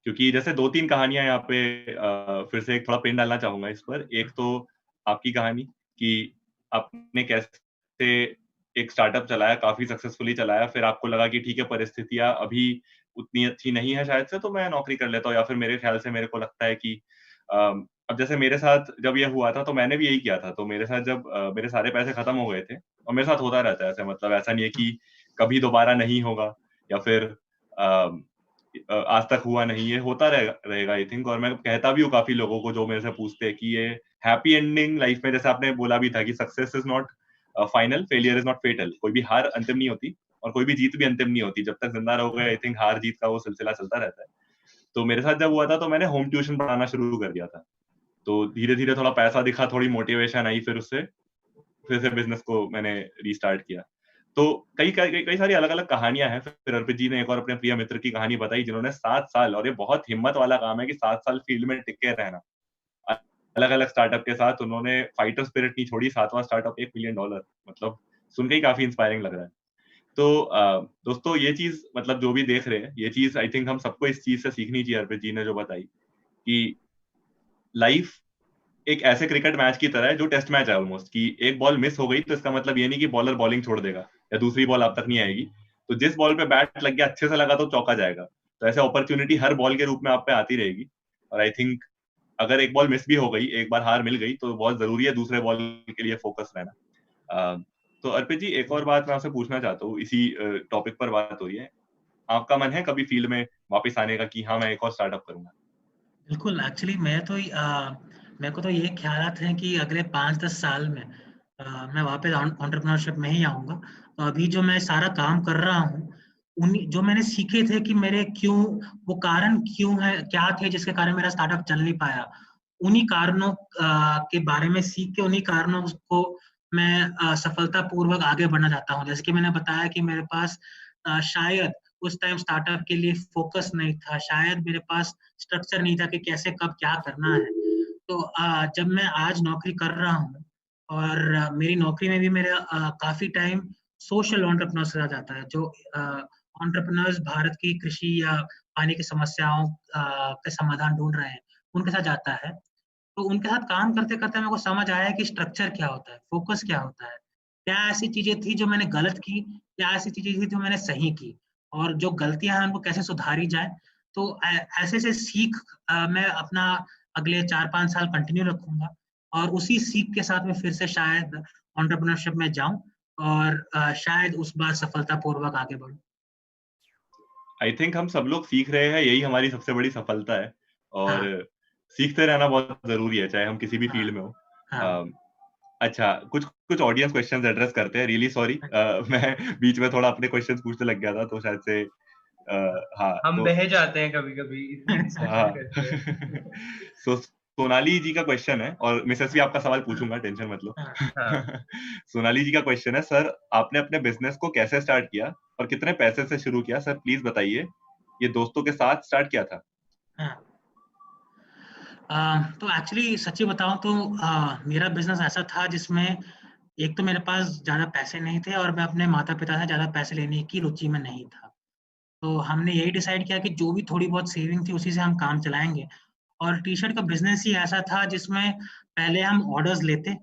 क्योंकि जैसे 2-3 कहानियां यहाँ पे फिर से एक थोड़ा पिन डालना चाहूंगा इस पर। एक तो आपकी कहानी कि आपने कैसे एक स्टार्टअप चलाया, काफी सक्सेसफुली चलाया, फिर आपको लगा कि ठीक है परिस्थितियां अभी उतनी अच्छी नहीं है शायद से, तो मैं नौकरी कर लेता हूँ, या फिर मेरे ख्याल से मेरे को लगता है कि अब जैसे मेरे साथ जब ये हुआ था तो मैंने भी यही किया था। तो मेरे साथ जब मेरे सारे पैसे खत्म हो गए थे, और मेरे साथ होता रहता है ऐसे, मतलब ऐसा नहीं है कि कभी दोबारा नहीं होगा, या फिर आज तक हुआ नहीं, ये होता रहेगा आई थिंक। और मैं कहता भी हूँ काफी लोगों को जो मेरे से पूछते हैं कि ये हैप्पी एंडिंग लाइफ में, जैसे आपने बोला भी था कि success is not final, failure is not fatal, कोई भी हार अंतिम नहीं होती और कोई भी जीत भी अंतिम नहीं होती। जब तक जिंदा रहोगे आई थिंक हार जीत का वो सिलसिला चलता रहता है। तो मेरे साथ जब हुआ था तो मैंने होम ट्यूशन पढ़ाना शुरू कर दिया था। तो धीरे धीरे थोड़ा पैसा दिखा, थोड़ी मोटिवेशन आई, फिर उससे फिर से बिजनेस को मैंने रीस्टार्ट किया। तो कई सारी अलग अलग कहानियां हैं। फिर अर्पित जी ने एक और अपने प्रिय मित्र की कहानी बताई जिन्होंने 7 साल, और ये बहुत हिम्मत वाला काम है कि 7 साल फील्ड में टिके रहना, अलग अलग स्टार्टअप के साथ उन्होंने फाइटर स्पिरिट नहीं छोड़ी। 7वां स्टार्टअप $1 मिलियन, मतलब सुन के ही काफी इंस्पायरिंग लग रहा है। तो दोस्तों ये चीज, मतलब जो भी देख रहे हैं, ये चीज आई थिंक हम सबको इस चीज से सीखनी चाहिए। अर्पित जी ने जो बताई कि लाइफ एक ऐसे क्रिकेट मैच की तरह है जो टेस्ट मैच है ऑलमोस्ट, कि एक बॉल मिस हो गई तो इसका मतलब ये नहीं कि बॉलर बॉलिंग छोड़ देगा या दूसरी बॉल आप तक नहीं आएगी। तो जिस बॉल पे बैट लग गया, अच्छे से लगा तो चौका जाएगा। तो ऐसे अपॉर्चुनिटी हर बॉल के रूप में आप पे आती रहेगी। और आई थिंक अगर एक बॉल मिस भी हो गई, एक बार हार मिल गई, तो बहुत जरूरी है दूसरे बॉल के लिए फोकस रहना। तो अर्पित जी, एक और बात मैं आपसे पूछना चाहता हूँ, इसी टॉपिक पर बात हो रही है, आपका मन है कभी फील्ड में वापस आने का कि हाँ मैं एक और स्टार्टअप करूंगा? बिल्कुल, एक्चुअली मेरे को तो ये ख्यालात हैं कि अगले 5-10 साल में मैं वापस एंटरप्रेन्योरशिप में ही आऊँगा। तो अभी जो मैं सारा काम कर रहा हूँ, उन्हीं जो मैंने सीखे थे कि मेरे क्यों, वो कारण क्यों है, क्या थे जिसके कारण मेरा स्टार्टअप चल नहीं पाया, उन्हीं कारणों के बारे में सीख के उन्हीं कारणों को मैं सफलतापूर्वक आगे बढ़ना चाहता हूँ। जैसे कि मैंने बताया कि मेरे पास शायद उस टाइम स्टार्टअप के लिए फोकस नहीं था, शायद मेरे पास स्ट्रक्चर नहीं था कि कैसे कब क्या करना है। तो जब मैं आज नौकरी कर रहा हूँ और मेरी नौकरी में भी मेरा काफी टाइम सोशल एंटरप्रेन्योर्स से जाता है, जो एंटरप्रेन्योर्स भारत की कृषि या पानी की समस्याओं के समाधान ढूंढ रहे हैं, उनके साथ जाता है। तो उनके साथ काम करते करते मेरे को समझ आया कि स्ट्रक्चर क्या होता है, फोकस क्या होता है, क्या ऐसी चीजें थी जो मैंने गलत की, क्या ऐसी चीजें थी जो मैंने सही की, और जो गलतियां हैं उनको कैसे सुधारी जाए। तो ऐसे से सीख मैं अपना अगले 4-5 साल कंटिन्यू रखूंगा, और उसी सीख के साथ में फिर से शायद एंटरप्रेन्योरशिप में जाऊं, और शायद उस बार सफलतापूर्वक आगे बढ़ूं। आई थिंक हम सब लोग सीख रहे हैं, यही हमारी सबसे बड़ी सफलता है, और हाँ, सीखते रहना बहुत जरूरी है, चाहे हम किसी भी हाँ, फील्ड में हो। हाँ। अच्छा, कुछ कुछ ऑडियंस क्वेश्चंस एड्रेस करते हैं। रियली सॉरी, मैं बीच में थोड़ा अपने क्वेश्चंस पूछने लग गया था, तो शायद से हाँ हम तो बह जाते हैं कभी कभी, इतनी डिस्कशन हाँ करते हैं। सो सोनाली जी का क्वेश्चन है, और मिसेस भी आपका सवाल पूछूंगा, टेंशन मत लो। हाँ, हाँ, सोनाली जी का क्वेश्चन है, सर आपने अपने बिजनेस को कैसे स्टार्ट किया और कितने पैसे से शुरू किया, सर प्लीज बताइए। ये दोस्तों के साथ स्टार्ट किया था? हाँ। तो एक्चुअली सच्ची बताऊं तो मेरा बिजनेस ऐसा था जिसमें एक तो मेरे पास ज़्यादा पैसे नहीं थे, और मैं अपने माता-पिता से ज़्यादा पैसे लेने की रुचि में नहीं था। तो हमने यही डिसाइड किया कि जो भी थोड़ी बहुत सेविंग थी उसी से हम काम चलाएँगे, और टी-शर्ट का बिज़नेस ही ऐसा था जिसमें पहले हम ऑर्डर्स लेते,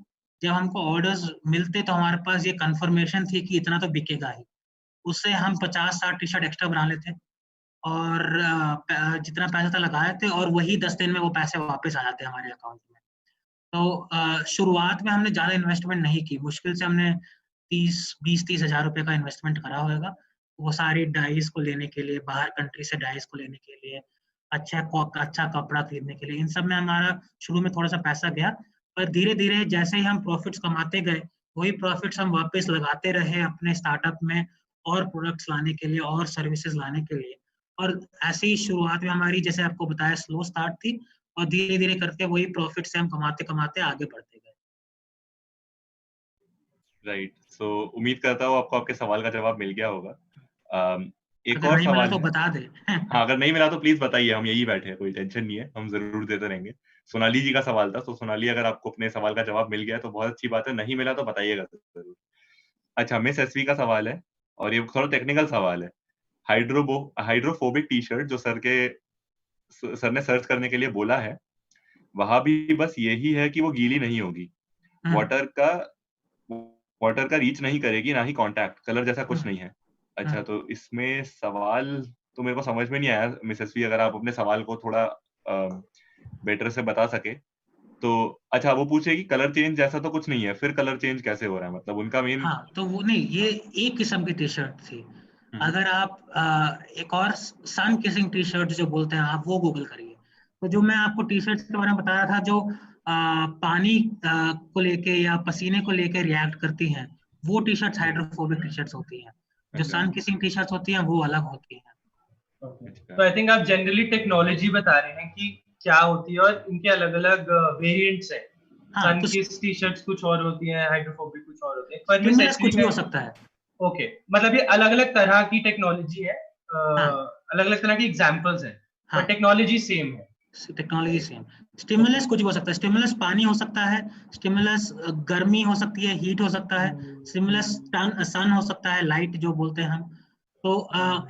जब हमको ऑर्डर्स मिलते तो हमारे पास ये कन्फर्मेशन थी कि इतना तो बिकेगा ही। उससे हम 50-60 टी-शर्ट एक्स्ट्रा बना लेते, और जितना पैसा था लगाए थे, और वही 10 दिन में वो पैसे वापस आ जाते हमारे अकाउंट में। तो शुरुआत में हमने ज़्यादा इन्वेस्टमेंट नहीं की, मुश्किल से हमने 20-30 हज़ार रुपए का इन्वेस्टमेंट करा होगा। वो सारी डाइज़ को लेने के लिए, बाहर कंट्री से डाइज़ को लेने के लिए, अच्छा कपड़ा खरीदने के लिए, इन सब में हमारा शुरू में थोड़ा-सा पैसा गया। पर धीरे-धीरे जैसे ही हम प्रॉफ़िट्स कमाते गए, वही प्रॉफ़िट्स हम वापस लगाते रहे अपने स्टार्टअप में, और प्रोडक्ट्स लाने के लिए और सर्विसेज़ लाने के लिए। और ऐसे ही शुरुआत में हमारी, जैसे आपको बताया, स्लो स्टार्ट थी, और धीरे-धीरे करके वही प्रॉफिट से हम कमाते-कमाते आगे बढ़ते गए। राइट, सो उम्मीद करता हूँ आपको आपके सवाल का जवाब मिल गया होगा। एक अगर और नहीं मिला सवाल तो है। बता दे। हाँ, अगर नहीं मिला तो प्लीज बताइए, हम यही बैठे हैं, कोई टेंशन नहीं है, हम जरूर देते रहेंगे। सोनाली जी का सवाल था, तो सोनाली अगर आपको अपने सवाल का जवाब मिल गया तो बहुत अच्छी बात है, नहीं मिला तो बताइएगा जरूर। अच्छा, मिस एसवी का सवाल है, और ये थोड़ा टेक्निकल सवाल है। हाइड्रोफोबिक टी शर्ट जो सर ने सर्च करने के लिए बोला है, वहां भी बस यही है कि वो गीली नहीं होगी, हुँ, वाटर का वाटर का रीच नहीं करेगी, ना ही कांटेक्ट, कलर जैसा हुँ, कुछ नहीं है। हुँ। अच्छा, तो इसमें सवाल तो मेरे को समझ में नहीं आया, मिसेस वी, अगर आप अपने सवाल को थोड़ा बेटर से बता सके तो। अच्छा, वो पूछे कि कलर चेंज जैसा तो कुछ नहीं है, फिर कलर चेंज कैसे हो रहा है, मतलब उनका मेन। हाँ, तो वो नहीं, ये एक किस्म की टी-शर्ट थी। हम्म, अगर आप एक और सन किसिंग टी-शर्ट जो बोलते हैं, आप वो गूगल करिए। तो जो मैं आपको टी-शर्ट्स के बारे में बता रहा था, जो पानी को लेके या पसीने को लेके रिएक्ट करती हैं, वो टी-शर्ट्स हाइड्रोफोबिक टी-शर्ट्स होती हैं। जो अच्छा सन किसिंग टी-शर्ट्स होती हैं, वो अलग होती हैं। तो अच्छा। आई थिंक आप जनरली टेक्नोलॉजी बता रहे हैं कि क्या होती है और इनके अलग अलग वेरिएंट्स हैं। हाँ, सन तो की टी शर्ट्स कुछ और होती हैं, हाइड्रोफोबिक कुछ और होती है, पर मिस स्टिमुलस एसवी कुछ भी में हो सकता है। ओके, मतलब ये अलग अलग तरह की टेक्नोलॉजी है, हाँ, अलग अलग तरह की एग्जांपल्स हैं, पर हाँ। टेक्नोलॉजी सेम है। Technology same. ओके। स्टिमुलस कुछ भी हो सकता है, स्टिमुलस पानी हो सकता है, स्टिमुलस गर्मी हो सकती है, हीट हो सकता है, स्टिमुलस सन हो सकता है, लाइट जो बोलते हैं हम। तो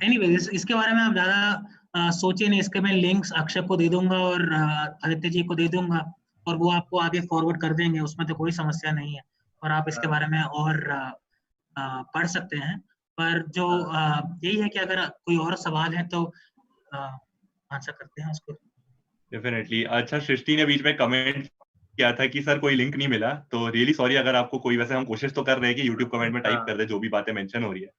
एनीवे इसके बारे में आप ज़्यादा सोचिए नहीं, इसके मैं लिंक्स अक्षय को दे दूंगा, और आदित्य जी को दे दूंगा, और वो आपको आगे फॉरवर्ड कर देंगे, उसमें तो कोई समस्या नहीं है, और आप इसके बारे में और पढ़ सकते हैं। पर जो यही है कि अगर कोई और सवाल है तो आंसर करते हैं उसको। डेफिनेटली। अच्छा, सृष्टि ने बीच में कमेंट किया था कि सर कोई लिंक नहीं मिला, तो रियली सॉरी अगर आपको कोई, वैसे हम कोशिश तो कर रहे हैं कि यूट्यूब कमेंट में टाइप कर दे जो भी बातें मेंशन हो रही है,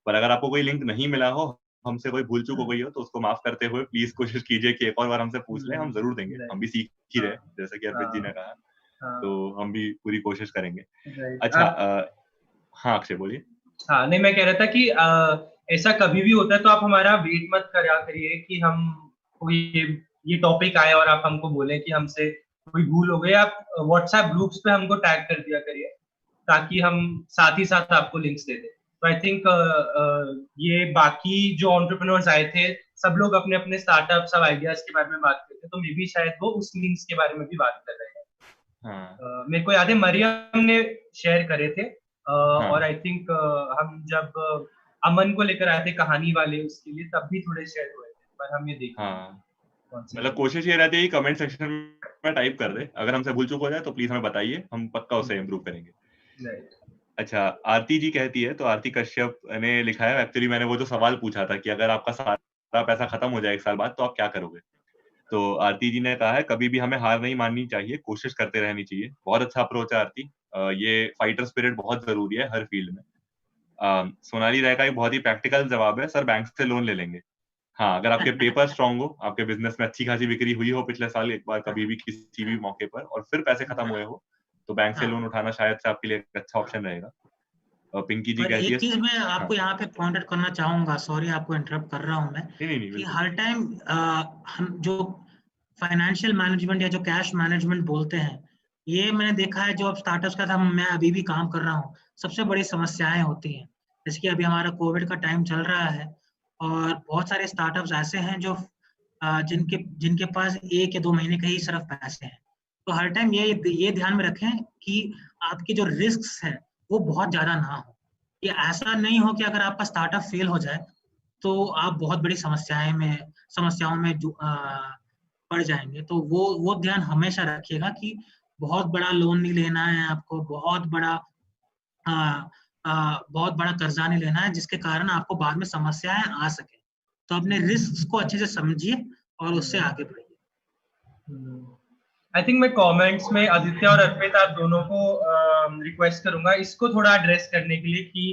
पर अगर आपको कोई लिंक नहीं मिला हो, हमसे कोई भूल चूक हो गई हो, तो उसको माफ करते हुए प्लीज कोशिश कीजिए कि एक और बार हमसे पूछ लें, हम जरूर देंगे। हम भी सीख ही रहे, जैसे कि अर्पित जी ने कहा, तो हम भी पूरी कोशिश करेंगे। अच्छा, हाँ अक्षय बोलिए। हाँ नहीं, मैं कह रहा था कि ऐसा कभी भी होता है तो आप हमारा वेट मत करा करिए कि हम कोई ये टॉपिक आए और आप हमको बोले कि हमसे कोई भूल हो गई। आप व्हाट्सएप ग्रुप्स पे हमको टैग कर दिया करिए ताकि हम साथ ही साथ आपको लिंक्स दे दें। तो आई थिंक ये बाकी जो एंटरप्रेन्योर्स आए थे सब लोग अपने अपने स्टार्टअप सब आइडियाज के बारे में बात करते, तो मे बी शायद वो उस लिंक्स के बारे में भी बात कर रहे हैं। मेरे को याद है मरियम ने शेयर करे थे, और आई थिंक हम जब अमन को लेकर आए थे कहानी वाले उसके लिए, तब भी थोड़े शेयर हुए थे, पर हम ये देखेंगे। मतलब कोशिश ये रहती है कि कमेंट सेक्शन में टाइप कर दे, अगर हमसे भूल चूक हो जाए तो प्लीज हमें बताइए, हम पक्का उसे इम्प्रूव करेंगे। अच्छा, आरती जी कहती है, तो आरती कश्यप ने लिखा है, एक्चुअली मैंने वो जो सवाल पूछा था कि अगर आपका सारा पैसा खत्म हो जाए 1 साल बाद तो आप क्या करोगे, तो आरती जी ने कहा है कभी भी हमें हार नहीं माननी चाहिए, कोशिश करते रहनी चाहिए। बहुत अच्छा अप्रोच है आरती, ये फाइटर स्पिरिट बहुत जरूरी है हर फील्ड में। सोनाली राय का एक बहुत ही प्रैक्टिकल जवाब है, सर बैंक से लोन ले लेंगे। हाँ, अगर आपके पेपर स्ट्रांग हो, आपके बिजनेस में अच्छी खासी बिक्री हुई हो पिछले साल एक बार कभी भी किसी भी मौके पर, और फिर पैसे खत्म हुए हो, तो बैंक से लोन उठाना शायद से आपके लिए एक अच्छा ऑप्शन रहेगा। पिंकी जी कहती है, एक चीज मैं आपको यहाँ पे पॉइंट आउट करना चाहूंगा, सॉरी आपको इंटरप्ट कर रहा हूँ मैं, कि हर टाइम हम जो फाइनेंशियल मैनेजमेंट या जो कैश मैनेजमेंट बोलते हैं, ये मैंने देखा है जो अब स्टार्टअप्स का था, मैं अभी भी काम कर रहा हूँ, सबसे बड़ी समस्याएं होती हैं। जैसे कि अभी हमारा कोविड का टाइम चल रहा है और बहुत सारे स्टार्टअप्स ऐसे हैं जो जिनके जिनके पास 1 या 2 महीने के ही सिर्फ पैसे हैं। तो हर टाइम ये ध्यान में रखें कि आपकी जो रिस्क है वो बहुत ज्यादा ना हो। ये ऐसा नहीं हो कि अगर आपका स्टार्टअप फेल हो जाए तो आप बहुत बड़ी समस्याओं में पड़ जाएंगे। तो वो ध्यान हमेशा रखिएगा कि बहुत बड़ा लोन नहीं लेना है आपको, बहुत बड़ा कर्जा नहीं लेना है जिसके कारण आपको बाद में समस्याएं आ सके। तो अपने रिस्क को अच्छे से समझिए और उससे आगे बढ़िए। आई थिंक मैं कमेंट्स में आदित्य और अर्पित आप दोनों को रिक्वेस्ट करूंगा इसको थोड़ा एड्रेस करने के लिए कि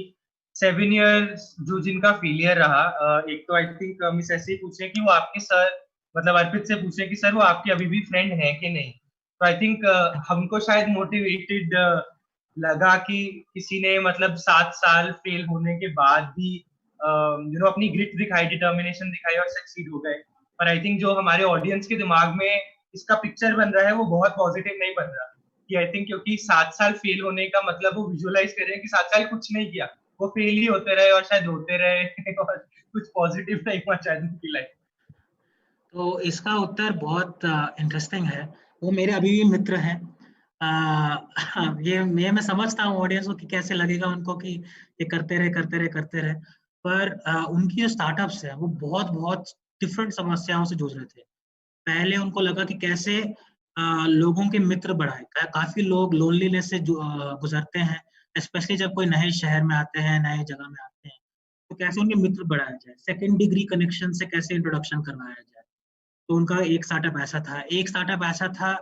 7 इयर्स जो जिनका फेलियर रहा, एक तो आई थिंक मिस ऐसे ही पूछे कि वो आपके सर, मतलब अर्पित से पूछे कि सर वो आपके अभी भी फ्रेंड है कि नहीं। तो आई थिंक हमको शायद मोटिवेटेड लगा कि किसी ने मतलब 7 साल फेल होने के बाद भी अपनी ग्रिट दिखाई, डिटर्मिनेशन दिखाई और सक्सीड हो गए। पर आई थिंक जो हमारे ऑडियंस के दिमाग में इसका पिक्चर बन रहा है वो बहुत पॉजिटिव नहीं बन रहा, कि आई थिंक क्योंकि 7 साल फेल होने का मतलब वो विजुअलाइज कर रहे हैं कि 7 साल कुछ नहीं किया, वो फेल ही होते रहे और शायद होते रहे और कुछ पॉजिटिव नहीं हुआ शायद उनकी लाइफ। तो इसका उत्तर बहुत इंटरेस्टिंग है। वो मेरे अभी भी मित्र हैं। ये मैं समझता हूँ ऑडियंस को कि कैसे लगेगा उनको कि ये करते रहे, पर उनकी जो स्टार्टअप्स है वो बहुत बहुत डिफरेंट समस्याओं से जूझ रहे थे। पहले उनको लगा कि कैसे लोगों के मित्र बढ़ाए। काफी लोग लोनलीनेस से गुजरते हैं, स्पेशली जब कोई नए शहर में आते हैं, नए जगह में आते हैं, तो कैसे उनके मित्र बढ़ाया जाए, सेकंड डिग्री कनेक्शन से कैसे इंट्रोडक्शन करवाया जाए। तो उनका एक स्टार्टअप ऐसा था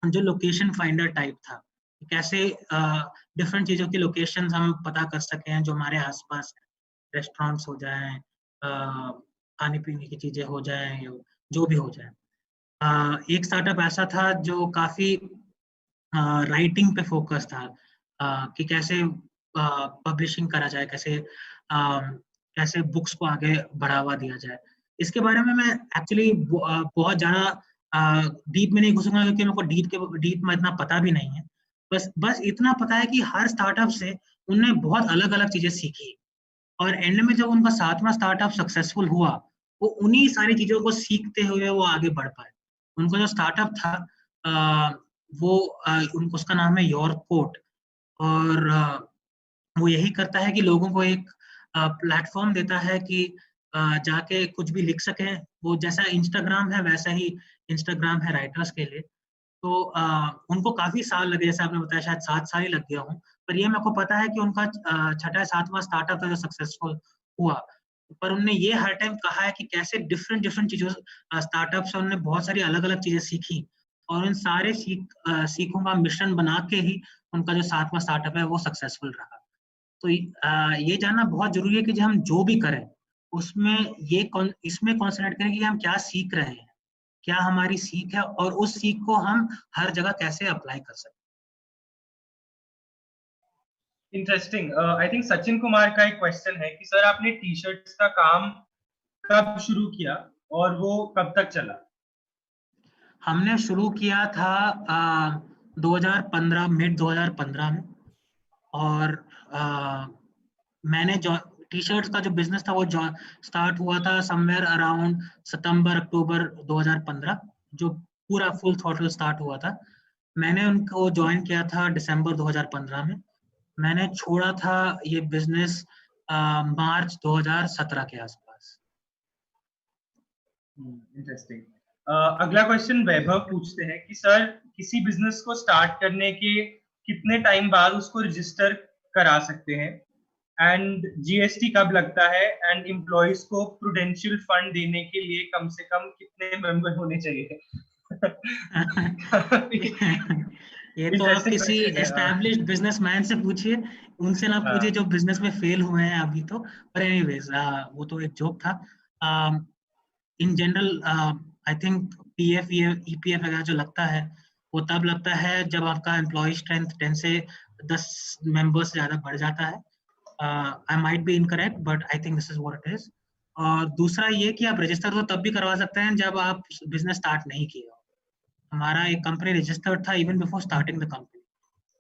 जो लोकेशन फाइंडर टाइप था, कैसे डिफरेंट चीजों की लोकेशन हम पता कर सकें जो हमारे आसपास, रेस्टोरेंट्स हो जाएं, खाने पीने की चीजें हो जाएं, जो भी हो जाए। एक स्टार्टअप ऐसा था जो काफी राइटिंग पे फोकस था, कि कैसे पब्लिशिंग करा जाए, कैसे बुक्स को आगे बढ़ावा दिया जाए। इसके बारे में मैं एक्चुअली बहुत ज़्यादा डीप में नहीं घुसूंगा क्योंकि मेरे को डीप में इतना पता भी नहीं है। बस इतना पता है कि हर स्टार्टअप से उन्होंने बहुत अलग अलग चीजें सीखी और एंड में जब उनका 7वां स्टार्टअप सक्सेसफुल हुआ, वो उन्हीं सारी चीजों को सीखते हुए वो आगे बढ़ पाए। उनका जो स्टार्टअप था वो उनको, उसका नाम है योरपोर्ट, और वो यही करता है कि लोगों को एक प्लेटफॉर्म देता है कि जाके कुछ भी लिख सकें। वो जैसा इंस्टाग्राम है वैसा ही इंस्टाग्राम है राइटर्स के लिए। तो उनको काफी साल लगे, जैसे आपने बताया शायद 7 साल ही लग गया हूँ, पर ये मेरे को पता है कि उनका 6वां 7वां स्टार्टअप था जो सक्सेसफुल हुआ। पर उन्होंने ये हर टाइम कहा है कि कैसे डिफरेंट डिफरेंट चीजों स्टार्टअप से उन्होंने बहुत सारी अलग अलग चीजें सीखी, और उन सारे सीखों का मिश्रण बना के ही उनका जो 7वां स्टार्टअप है वो सक्सेसफुल रहा। तो ये जानना बहुत जरूरी है कि जब हम जो भी करें उसमें इसमें कॉन्सेंट्रेट करें कि हम क्या सीख रहे हैं, क्या हमारी सीख है, और उस सीख को हम हर जगह कैसे अप्लाई कर सकते हैं। Interesting. I think Sachin Kumar का एक क्वेश्चन है कि सर आपने टी शर्ट्स का काम कब शुरू किया और वो कब तक चला? हमने शुरू किया था 2015, मिड 2015 में, और मैंने जो टी शर्ट्स का जो बिजनेस था वो स्टार्ट हुआ था समवेयर अराउंड सितंबर अक्टूबर 2015, जो पूरा फुल थ्रॉटल स्टार्ट हुआ था। मैंने उनको ज्वाइन किया था दिसंबर 2015 में। मैंने छोड़ा था ये बिजनेस मार्च 2017 के आसपास। इंटरेस्टिंग। अगला क्वेश्चन वैभव पूछते हैं कि सर किसी बिजनेस को स्टार्ट करने के कितने टाइम बाद उसको रजिस्टर करा सकते हैं, एंड जीएसटी कब लगता है, एंड एम्प्लॉइज को प्रूडेंशियल फंड देने के लिए कम से कम कितने मेंबर होने चाहिए? ये तो आप किसी एस्टैब्लिश्ड बिजनेसमैन से पूछिए, उनसे ना पूछिए जो बिजनेस में फेल हुए हैं अभी तो। पर एनीवेज वो तो एक जोक था। In general I think PF EPF वगैरह जो लगता है वो तब लगता है जब आपका एम्प्लॉय स्ट्रेंथ 10 से 10 मेंबर्स से ज्यादा बढ़ जाता है। I might be incorrect but I think this is what it is. और दूसरा ये कि आप रजिस्टर तो तब भी करवा सकते हैं जब आप बिजनेस स्टार्ट नहीं किए हो। हमारा एक कंपनी रजिस्टर्ड था even before starting the company,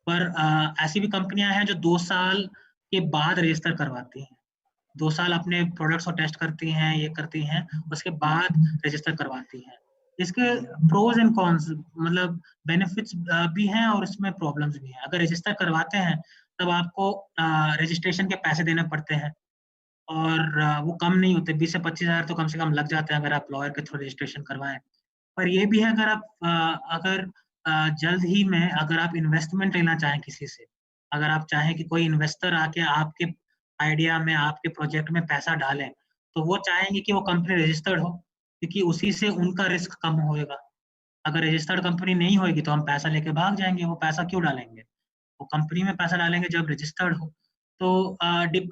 पर ऐसी भी कंपनियां हैं जो 2 साल के बाद रजिस्टर करवाती हैं। 2 साल अपने प्रोडक्ट्स को टेस्ट करती हैं, ये करती हैं, उसके बाद रजिस्टर करवाती हैं। इसके प्रोज एंड कॉन्स, मतलब बेनिफिट्स भी हैं और इसमें प्रॉब्लम्स भी हैं। अगर रजिस्टर करवाते हैं तब आपको रजिस्ट्रेशन के पैसे देने पड़ते हैं, और वो कम नहीं होते, 20 से 25 हज़ार तो कम से कम लग जाते हैं अगर आप लॉयर के थ्रू रजिस्ट्रेशन करवाएं। पर ये भी है अगर आप अगर जल्द ही में अगर आप इन्वेस्टमेंट लेना चाहें किसी से, अगर आप चाहें कि कोई इन्वेस्टर आके आपके आइडिया में, आपके प्रोजेक्ट में पैसा डालें, तो वो चाहेंगे कि वो कंपनी रजिस्टर्ड हो, क्योंकि उसी से उनका रिस्क कम होएगा। अगर रजिस्टर्ड कंपनी नहीं होगी तो हम पैसा लेके भाग जाएंगे, वो पैसा क्यों डालेंगे? वो कंपनी में पैसा डालेंगे जब रजिस्टर्ड हो। तो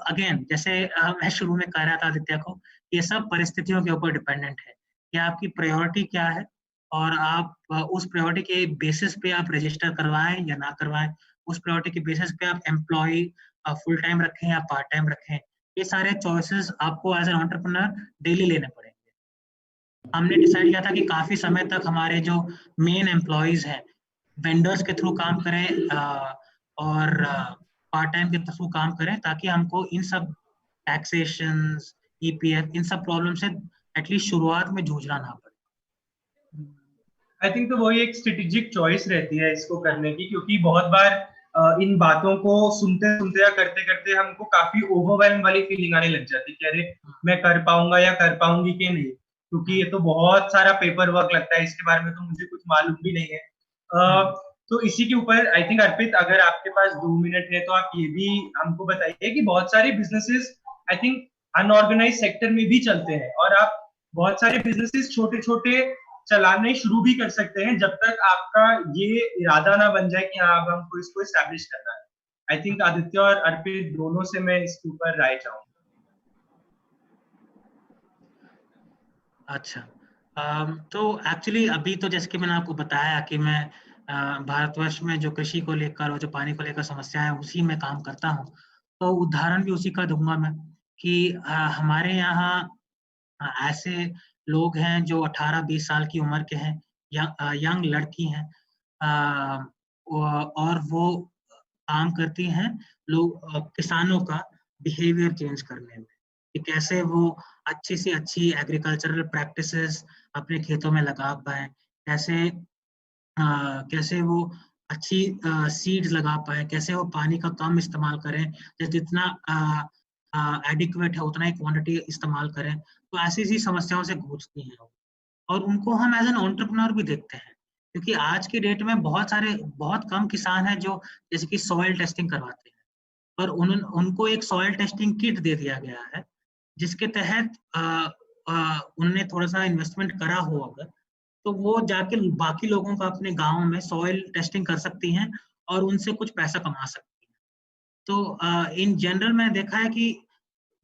अगेन जैसे मैं शुरू में कह रहा था आदित्य को, ये सब परिस्थितियों के ऊपर डिपेंडेंट है कि आपकी प्रायोरिटी क्या है, और आप उस प्रायोरिटी के बेसिस पे आप रजिस्टर करवाएं या ना करवाएं, उस प्रायोरिटी के बेसिस पे आप एम्प्लॉय फुल टाइम रखें या पार्ट टाइम रखें। ये सारे चॉइसेस आपको एज एन एंटरप्रेन्योर डेली लेने पड़ेंगे। हमने डिसाइड किया था कि काफी समय तक हमारे जो मेन एम्प्लॉयज हैं वेंडर्स के थ्रू काम करें, और पार्ट टाइम के थ्रू काम करें, ताकि हमको इन सब टैक्सेशंस, ईपीएफ, इन सब प्रॉब्लम से एटलीस्ट शुरुआत में जूझना ना पड़े। आई थिंक तो वही एक स्ट्रेटेजिक चॉइस रहती है इसको करने की, क्योंकि बहुत बार इन बातों को सुनते सुनते या करते करते हमको काफी ओवरवेल्म वाली फीलिंग आने लग जाती है कि अरे मैं कर पाऊंगा या कर पाऊंगी कि नहीं, क्योंकि ये तो बहुत सारा पेपर वर्क लगता है, इसके बारे में तो मुझे कुछ मालूम भी नहीं है। तो इसी के ऊपर आई थिंक अर्पित, अगर आपके पास 2 मिनट है तो आप ये भी हमको बताइए कि बहुत सारे businesses I think unorganised sector में भी चलते हैं, और आप बहुत सारे बिजनेसेस छोटे छोटे चलाने शुरू भी कर सकते हैं जब तक आपका ये इरादा ना बन जाए कि हाँ अब हमको इसको एस्टैब्लिश करना है। आई थिंक आदित्य और अर्पित दोनों से मैं इसके ऊपर राय चाहूंगा। अच्छा, तो एक्चुअली अभी तो जैसे कि मैंने आपको बताया कि मैं भारतवर्ष में जो कृषि को लेकर और जो पानी को लेकर समस्या है उसी में काम करता हूँ। तो उदाहरण भी उसी का दूंगा मैं कि हमारे यहाँ ऐसे लोग हैं जो 18-20 साल की उम्र के हैं, यंग लड़की हैं, और वो काम करती हैं लोग किसानों का बिहेवियर चेंज करने में, कि कैसे वो अच्छी से अच्छी एग्रीकल्चरल प्रैक्टिसेस अपने खेतों में लगा पाए, कैसे वो अच्छी सीड्स लगा पाए, कैसे वो पानी का कम इस्तेमाल करें, जितना एडिक्वेट है उतना ही क्वांटिटी इस्तेमाल करें। तो ऐसी ऐसी समस्याओं से गूंजती हैं, और उनको हम एज एन एंटरप्रेन्योर भी देखते हैं, क्योंकि आज के डेट में बहुत कम किसान हैं जो जैसे कि सॉइल टेस्टिंग करवाते हैं, पर उनको एक सॉइल टेस्टिंग किट दे दिया गया है जिसके तहत उनने थोड़ा सा इन्वेस्टमेंट करा हो अगर, तो वो जाके बाकी लोगों का अपने गाँव में सॉइल टेस्टिंग कर सकती हैं और उनसे कुछ पैसा कमा सकती हैं। तो इन जनरल मैंने देखा है कि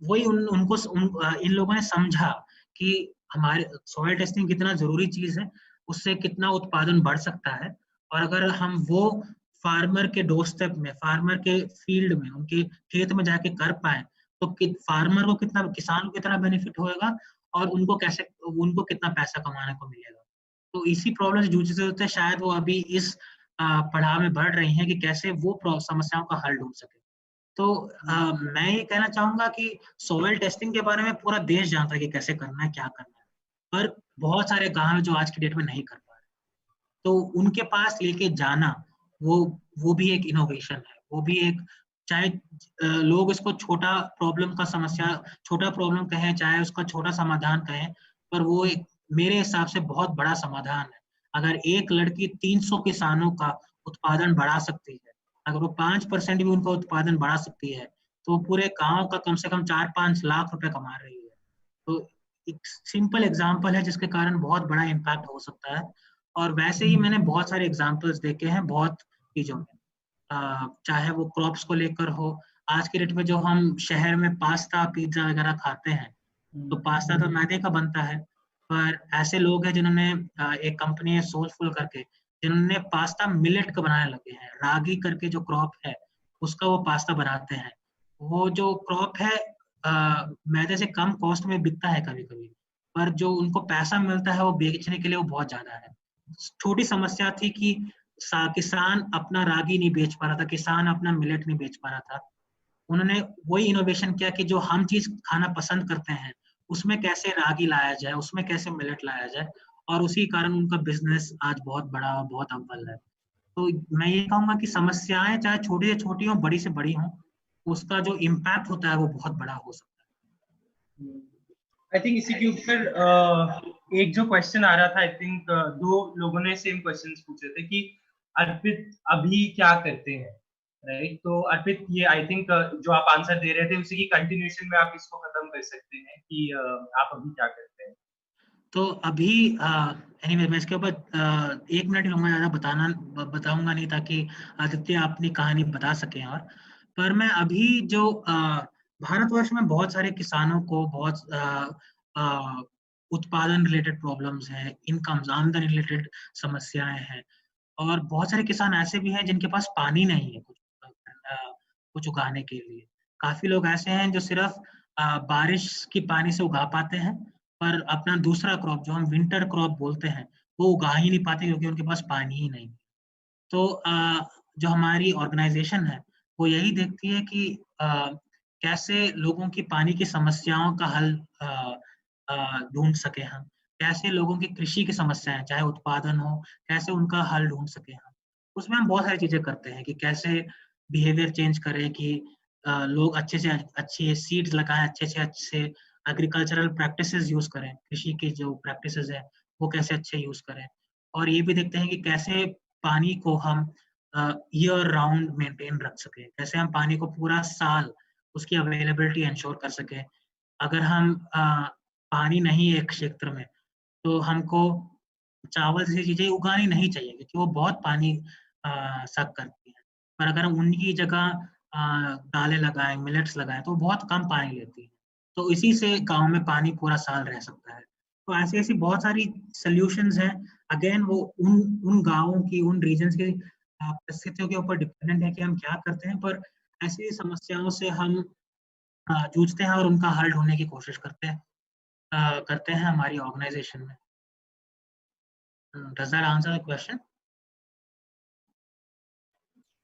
वही इन लोगों ने समझा कि हमारे सॉइल टेस्टिंग कितना ज़रूरी चीज़ है, उससे कितना उत्पादन बढ़ सकता है, और अगर हम वो फार्मर के डोरस्टेप में, फार्मर के फील्ड में, उनके खेत में जाके कर पाएँ, तो फार्मर को कितना, किसान को कितना बेनिफिट होएगा और उनको कितना पैसा कमाने को मिलेगा। तो इसी प्रॉब्लम से जूझते शायद वो अभी इस पड़ाव में बढ़ रही हैं कि कैसे वो समस्याओं का हल ढूंढ सके। तो मैं ये कहना चाहूंगा कि सॉइल टेस्टिंग के बारे में पूरा देश जानता है कि कैसे करना है, क्या करना है, पर बहुत सारे गांव हैं जो आज की डेट में नहीं कर पा रहे। तो उनके पास लेके जाना, वो वो भी एक इनोवेशन है, वो भी एक, चाहे लोग इसको छोटा प्रॉब्लम कहें, चाहे उसका छोटा समाधान कहें, पर वो एक मेरे हिसाब से बहुत बड़ा समाधान है। अगर एक लड़की 300 किसानों का उत्पादन बढ़ा सकती है, अगर वो 5% भी उनका उत्पादन बढ़ा सकती है, तो वो पूरे गांव का कम से कम 4-5 लाख रुपए कमा रही है। तो एक सिंपल एग्जाम्पल है जिसके कारण बहुत बड़ा इम्पैक्ट हो सकता है। और वैसे ही मैंने बहुत सारे एग्जाम्पल्स देखे हैं बहुत चीजों में, चाहे वो क्रॉप्स को लेकर हो। आज के डेट में जो हम शहर में पास्ता पिज्जा वगैरह खाते हैं, तो पास्ता तो मैदे का बनता है, पर ऐसे लोग हैं जिन्होंने एक कंपनी है सोलफुल करके, जिन्होंने पास्ता मिलेट का बनाने लगे हैं। रागी करके जो क्रॉप है, उसका वो पास्ता बनाते हैं। वो जो क्रॉप है मैदे से कम कॉस्ट में बिकता है कभी कभी, पर जो उनको पैसा मिलता है वो बेचने के लिए वो बहुत ज्यादा है। छोटी समस्या थी कि किसान अपना रागी नहीं बेच पा रहा था, किसान अपना मिलेट नहीं बेच पा रहा था। उन्होंने वही इनोवेशन किया कि जो हम चीज खाना पसंद करते हैं, उसमें कैसे रागी लाया जाए, उसमें कैसे मिलेट लाया जाए, और उसी कारण उनका बिजनेस आज बहुत बड़ा और बहुत अव्वल है। तो मैं ये कहूंगा कि समस्याएं चाहे छोटी से छोटी हो, बड़ी से बड़ी हो, उसका जो इम्पैक्ट होता है वो बहुत बड़ा हो सकता है। आई थिंक इसी के ऊपर एक जो क्वेश्चन आ रहा था, आई थिंक दो लोगों ने सेम क्वेश्चंस पूछे थे कि अर्पित अभी क्या करते हैं, राइट? तो अर्पित, ये आई थिंक जो आप आंसर दे रहे थे उसी की कंटिन्यूएशन में आप इसको खत्म कर सकते हैं कि आप अभी क्या करते हैं। तो अभी एनीवे मैं इसके ऊपर 1 मिनट लूंगा, ज्यादा बताऊंगा नहीं, ताकि आदित्य अपनी कहानी बता सके। और पर मैं अभी जो भारतवर्ष में बहुत सारे किसानों को बहुत उत्पादन रिलेटेड प्रॉब्लम्स हैं, इनकम्स, आमदनी रिलेटेड समस्याएं हैं, और बहुत सारे किसान ऐसे भी हैं जिनके पास पानी नहीं है कुछ उगाने के लिए। काफी लोग ऐसे हैं जो सिर्फ बारिश की पानी से उगा पाते हैं, पर अपना दूसरा क्रॉप जो हम विंटर क्रॉप बोलते हैं, वो उगा ही नहीं पाते क्योंकि उनके पास पानी ही नहीं। तो जो हमारी ऑर्गेनाइजेशन है, वो यही देखती है कि कैसे लोगों की पानी की समस्याओं का हल ढूंढ सके हम, कैसे लोगों की कृषि की समस्याएं, चाहे उत्पादन हो, कैसे उनका हल ढूंढ सके हम। उसमें हम बहुत सारी चीजें करते हैं कि कैसे बिहेवियर चेंज करें, कि लोग अच्छे से अच्छे सीड्स लगाएं, अच्छे से अच्छे एग्रीकल्चरल प्रैक्टिसेस यूज करें, कृषि की जो प्रैक्टिसेस है वो कैसे अच्छे यूज करें। और ये भी देखते हैं कि कैसे पानी को हम ईयर राउंड मेंटेन रख सके, कैसे हम पानी को पूरा साल उसकी अवेलेबिलिटी इंश्योर कर सके। अगर हम पानी नहीं है एक क्षेत्र में, तो हमको चावल जैसी चीजें उगानी नहीं चाहिए क्योंकि वो बहुत पानी सक करती है। पर अगर हम उनकी जगह दालें लगाएं, मिलेट्स लगाएं, तो बहुत कम पानी लेती है। तो इसी से गांव में पानी पूरा साल रह सकता है। तो ऐसी ऐसी बहुत सारी सोल्यूशंस हैं। अगेन वो उन गांवों की, उन रीजन्स की परिस्थितियों के ऊपर डिपेंडेंट है कि हम क्या करते हैं, पर ऐसी समस्याओं से हम जूझते हैं और उनका हल ढूंढने की कोशिश करते हैं हमारी ऑर्गेनाइजेशन में। Does that answer the question?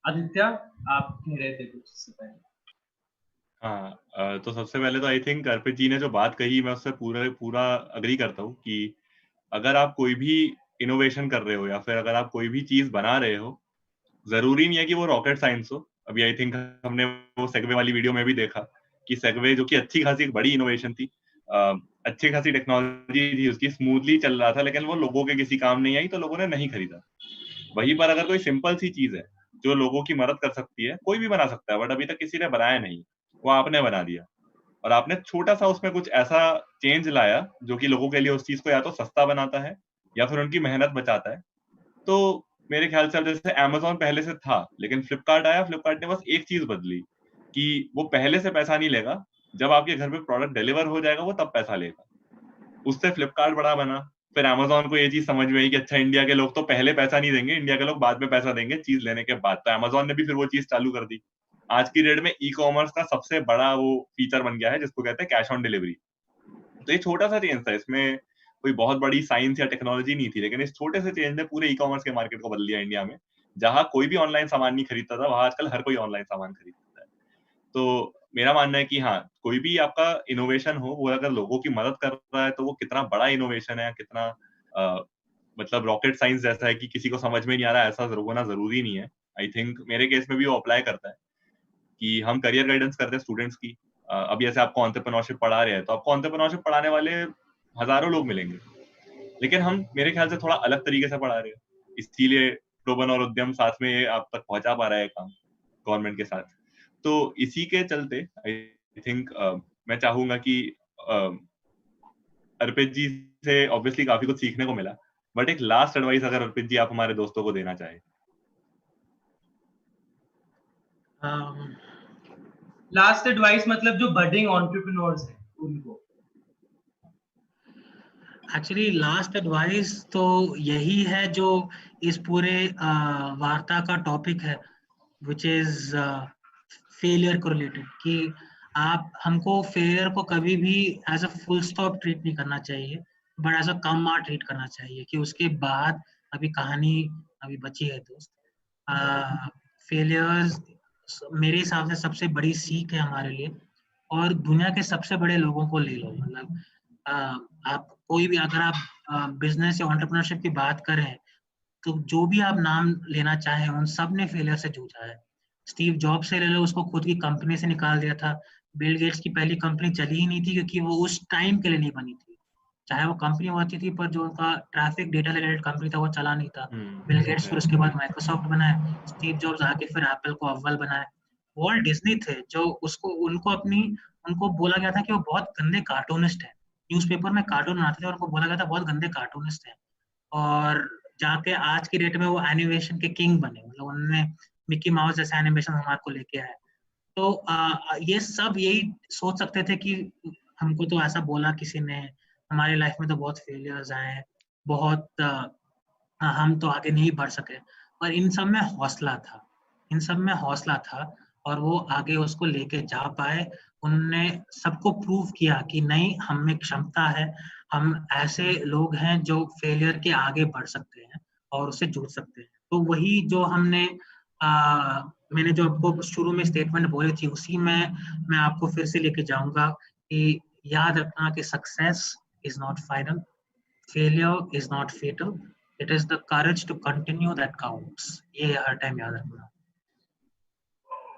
Aditya, आप कह रहे थे कुछ इससे पहले। हाँ, तो सबसे पहले तो आई थिंक अर्पित जी ने जो बात कही, मैं उससे पूरा अग्री करता हूँ कि अगर आप कोई भी इनोवेशन कर रहे हो या फिर अगर आप कोई भी चीज बना रहे हो, जरूरी नहीं है कि वो रॉकेट साइंस हो। अभी आई थिंक हमने वो सेगवे वाली वीडियो में भी देखा कि सेगवे, जो कि अच्छी खासी एक बड़ी इनोवेशन थी, अच्छी खासी टेक्नोलॉजी थी, उसकी स्मूथली चल रहा था, लेकिन वो लोगों के किसी काम नहीं आई तो लोगों ने नहीं खरीदा। वहीं पर अगर कोई सिंपल सी चीज है जो लोगों की मदद कर सकती है, कोई भी बना सकता है, बट अभी तक किसी ने बनाया नहीं, वो आपने बना दिया, और आपने छोटा सा उसमें कुछ ऐसा चेंज लाया जो कि लोगों के लिए उस चीज को या तो सस्ता बनाता है या फिर उनकी मेहनत बचाता है। तो मेरे ख्याल से अब जैसे Amazon पहले से था, लेकिन फ्लिपकार्ट आया, फ्लिपकार्ट ने बस एक चीज बदली कि वो पहले से पैसा नहीं लेगा, जब आपके घर पे प्रोडक्ट डिलीवर हो जाएगा वो तब पैसा लेगा। उससे फ्लिपकार्ट बड़ा बना। फिर Amazon को ये चीज समझ में आई कि अच्छा, इंडिया के लोग तो पहले पैसा नहीं देंगे, इंडिया के लोग बाद में पैसा देंगे चीज लेने के बाद। तो Amazon ने भी फिर वो चीज चालू कर दी। आज की डेट में ई कॉमर्स का सबसे बड़ा वो फीचर बन गया है जिसको कहते हैं कैश ऑन डिलीवरी। तो ये छोटा सा चेंज था, इसमें कोई बहुत बड़ी साइंस या टेक्नोलॉजी नहीं थी, लेकिन इस छोटे से चेंज ने पूरे ई कॉमर्स के मार्केट को बदल दिया इंडिया में। जहां कोई भी ऑनलाइन सामान नहीं खरीदता था, वहां आजकल हर कोई ऑनलाइन सामान खरीदता है। तो मेरा मानना है कि हाँ, कोई भी आपका इनोवेशन हो, वो अगर लोगों की मदद कर रहा है तो वो कितना बड़ा इनोवेशन है, कितना मतलब रॉकेट साइंस जैसा है कि किसी को समझ में नहीं आ रहा, ऐसा होना जरूरी नहीं है। आई थिंक मेरे केस में भी वो अप्लाई करता है कि हम करियर गाइडेंस करते हैं स्टूडेंट्स की। अभी ऐसे आपको एंटरप्रेन्योरशिप पढ़ा रहे हैं, तो आपको एंटरप्रेन्योरशिप पढ़ाने वाले हजारों लोग मिलेंगे, लेकिन हम मेरे ख्याल से थोड़ा अलग तरीके से पढ़ा रहे हैं, इसीलिए प्रोबन और उद्यम साथ में आप तक पहुंचा पा रहा है काम गवर्नमेंट के साथ। तो इसी के चलते आई थिंक मैं चाहूंगा कि अर्पित जी से ऑब्वियसली काफी कुछ सीखने को मिला, बट एक लास्ट एडवाइस अगर अर्पित जी आप हमारे दोस्तों को देना चाहे। लास्ट एडवाइस मतलब जो बडिंग एंटरप्रेन्योर्स हैं उनको। एक्चुअली लास्ट एडवाइस तो यही है जो इस पूरे वार्ता का टॉपिक है, विच इज फेलियर को रिलेटेड, कि आप हमको फेलियर को कभी भी as a full stop treat नहीं करना चाहिए, बट एज अ कम मार ट्रीट करना चाहिए, कि उसके बाद अभी कहानी अभी बची है दोस्त। फेलियर्स मेरे हिसाब से सबसे बड़ी सीख है हमारे लिए, और दुनिया के सबसे बड़े लोगों को ले लो, मतलब आप कोई भी, अगर आप बिजनेस या एंटरप्रेन्योरशिप की बात करें, तो जो भी आप नाम लेना चाहें उन सब ने फेलियर से जूझा है। स्टीव जॉब से ले लो, उसको खुद की कंपनी से निकाल दिया था। बिल गेट्स की पहली कंपनी चली ही नहीं थी क्योंकि वो उस टाइम के लिए नहीं बनी थी, चाहे वो कंपनी होती थी, पर जो उनका ट्रैफिक डेटा रिलेटेड कंपनी था वो चला नहीं था। बिल गेट्स फिर उसके बाद माइक्रोसॉफ्ट बनाए, स्टीव जॉब्स आके फिर एप्पल को अव्वल बनाए। वॉल्ट डिज्नी थे जो उनको बोला गया था कि वो बहुत गंदे कार्टूनिस्ट है, न्यूज़पेपर में कार्टून बनाते थे और उनको बोला गया था बहुत गंदे कार्टूनिस्ट है, और जाके आज की डेट में वो एनिमेशन के किंग बने, मतलब उन्होंने मिक्की माउस जैसे एनिमेशन हमारे को लेके आए। तो ये सब यही सोच सकते थे कि हमको तो ऐसा बोला किसी ने, हमारी लाइफ में तो बहुत फेलियर्स आए हैं, बहुत हम तो आगे नहीं बढ़ सके, पर इन सब में हौसला था, इन सब में हौसला था, और वो आगे उसको लेके जा पाए। उनने सबको प्रूव किया कि नहीं, हम में क्षमता है, हम ऐसे लोग हैं जो फेलियर के आगे बढ़ सकते हैं और उससे जूझ सकते हैं। तो वही जो मैंने जो आपको शुरू में स्टेटमेंट बोली थी, उसी में मैं आपको फिर से लेके जाऊंगा कि याद रखना कि success is not final, failure is not fatal, it is the courage to continue that counts. ये हर टाइम याद रखना।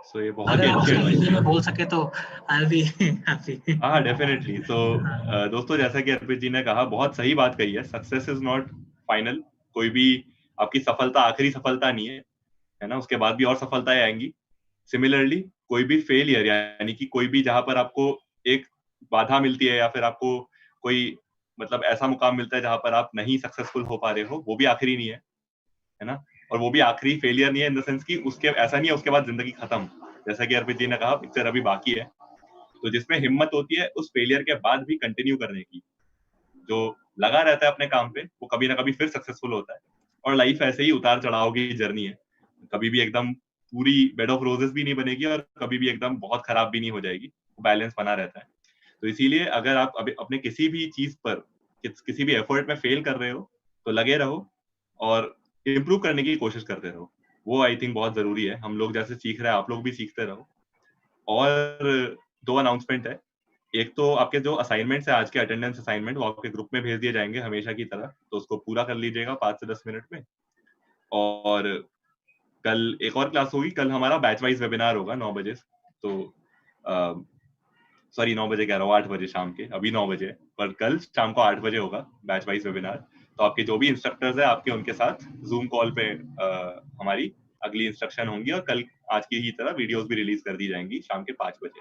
सो ये बहुत अगर ही आप अच्छी उसको एडवाइस हिंदी है। में बोल सके तो आई बी हैप्पी। हाँ, डेफिनेटली। तो दोस्तों, जैसा कि अर्पित जी ने कहा, बहुत सही बात कही है, सक्सेस इज नॉट फाइनल। कोई भी आपकी सफलता आखिरी सफलता नहीं है ना, उसके बाद भी और सफलताएं आएंगी। सिमिलरली कोई भी फेलियर, यानी कि कोई भी जहां पर आपको एक बाधा मिलती है या फिर आपको कोई मतलब ऐसा मुकाम मिलता है जहां पर आप नहीं सक्सेसफुल हो पा रहे हो, वो भी आखिरी नहीं है ना। और वो भी आखिरी फेलियर नहीं है इन द सेंस कि उसके ऐसा नहीं है उसके बाद जिंदगी खत्म। जैसा कि अर्पित जी ने कहा, पिक्चर अभी बाकी है। तो जिसमें हिम्मत होती है उस फेलियर के बाद भी कंटिन्यू करने की, जो लगा रहता है अपने काम पे, वो कभी ना कभी फिर सक्सेसफुल होता है। और लाइफ ऐसे ही उतार चढ़ाव की जर्नी है, कभी भी एकदम पूरी बेड ऑफ रोजेस भी नहीं बनेगी और कभी भी एकदम बहुत खराब भी नहीं हो जाएगी, बैलेंस बना रहता है। तो इसीलिए अगर आप अपने किसी भी चीज पर किसी भी एफर्ट में फेल कर रहे हो, तो लगे रहो और इम्प्रूव करने की कोशिश करते रहो। वो आई थिंक बहुत जरूरी है। हम लोग जैसे सीख रहे हैं, आप लोग भी सीखते रहो। और 2 अनाउंसमेंट है। एक तो आपके जो असाइनमेंट्स है, आज के अटेंडेंस असाइनमेंट, वो आपके ग्रुप में भेज दिए जाएंगे हमेशा की तरह, तो उसको पूरा कर लीजिएगा 5 से 10 मिनट में। और कल एक और क्लास होगी, कल हमारा बैच वाइज वेबिनार होगा 9 बजे। तो सॉरी 9 बजे कह रहा हूँ, 8 बजे शाम के, अभी 9 बजे, पर कल शाम को 8 बजे होगा बैच वाइज वेबिनार। तो आपके जो भी इंस्ट्रक्टर्स है, आपके उनके साथ जूम कॉल पे हमारी अगली इंस्ट्रक्शन होंगी, और कल आज की ही तरह वीडियोस भी रिलीज कर दी जाएंगी शाम के 5 बजे।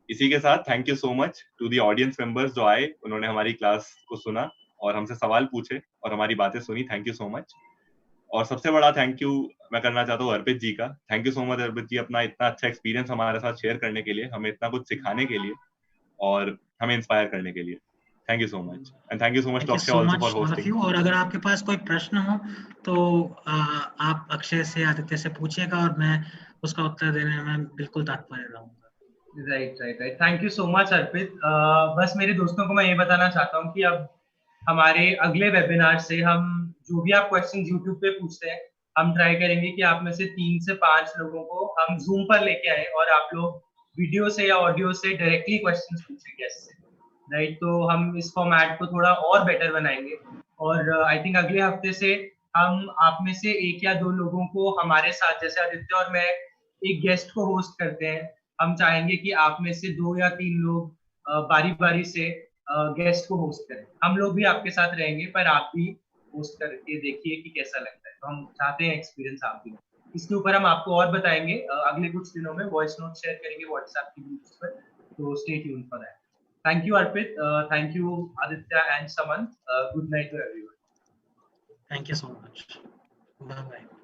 इसी के साथ thank you so much to the audience members जो आए, उन्होंने हमारी क्लास को सुना और हमसे सवाल पूछे और हमारी बातें सुनी। Thank you so much. और सबसे बड़ा थैंक यू मैं करना चाहता हूँ अर्पित जी का। थैंक यू सो मच अर्पित जी, अपना इतना अच्छा एक्सपीरियंस हमारे साथ शेयर करने के लिए, हमें इतना कुछ सिखाने के लिए और हमें इंस्पायर करने के लिए। Thank you so much and thank you so much to Akshay also for hosting. और अगर आपके पास कोई प्रश्न हो तो आप अक्षय से, आदित्य से पूछिएगा और मैं उसका उत्तर देने में बिल्कुल तत्पर रहूंगा। Right. Thank you so much Arpit. बस मेरे दोस्तों को मैं ये बताना चाहता हूँ कि अब हमारे अगले वेबिनार से हम जो भी आप क्वेश्चन YouTube पे पूछते हैं, हम ट्राई करेंगे कि आप में से 3 से 5 लोगों को हम Zoom पर लेके आए और आप लोग वीडियो से या ऑडियो से डायरेक्टली क्वेश्चंस पूछें गेस्ट से, राइट। तो हम इस फॉर्मेट को थोड़ा और बेटर बनाएंगे और आई थिंक अगले हफ्ते से हम आप में से 1 या 2 लोगों को हमारे साथ, जैसे आदित्य और मैं एक गेस्ट को होस्ट करते हैं, हम चाहेंगे कि आप में से 2 या 3 लोग बारी बारी से गेस्ट को होस्ट करें। हम लोग भी आपके साथ रहेंगे पर आप भी होस्ट करके देखिए कि कैसा लगता है। तो हम चाहते हैं एक्सपीरियंस आप भी। इसके ऊपर हम आपको और बताएंगे अगले कुछ दिनों में, वॉइस नोट शेयर करेंगे व्हाट्सएप की ग्रुप्स पर, तो stay tune for that. Thank you Arpit, thank you Aditya and Saman, good night to everyone. Thank you so much, bye bye.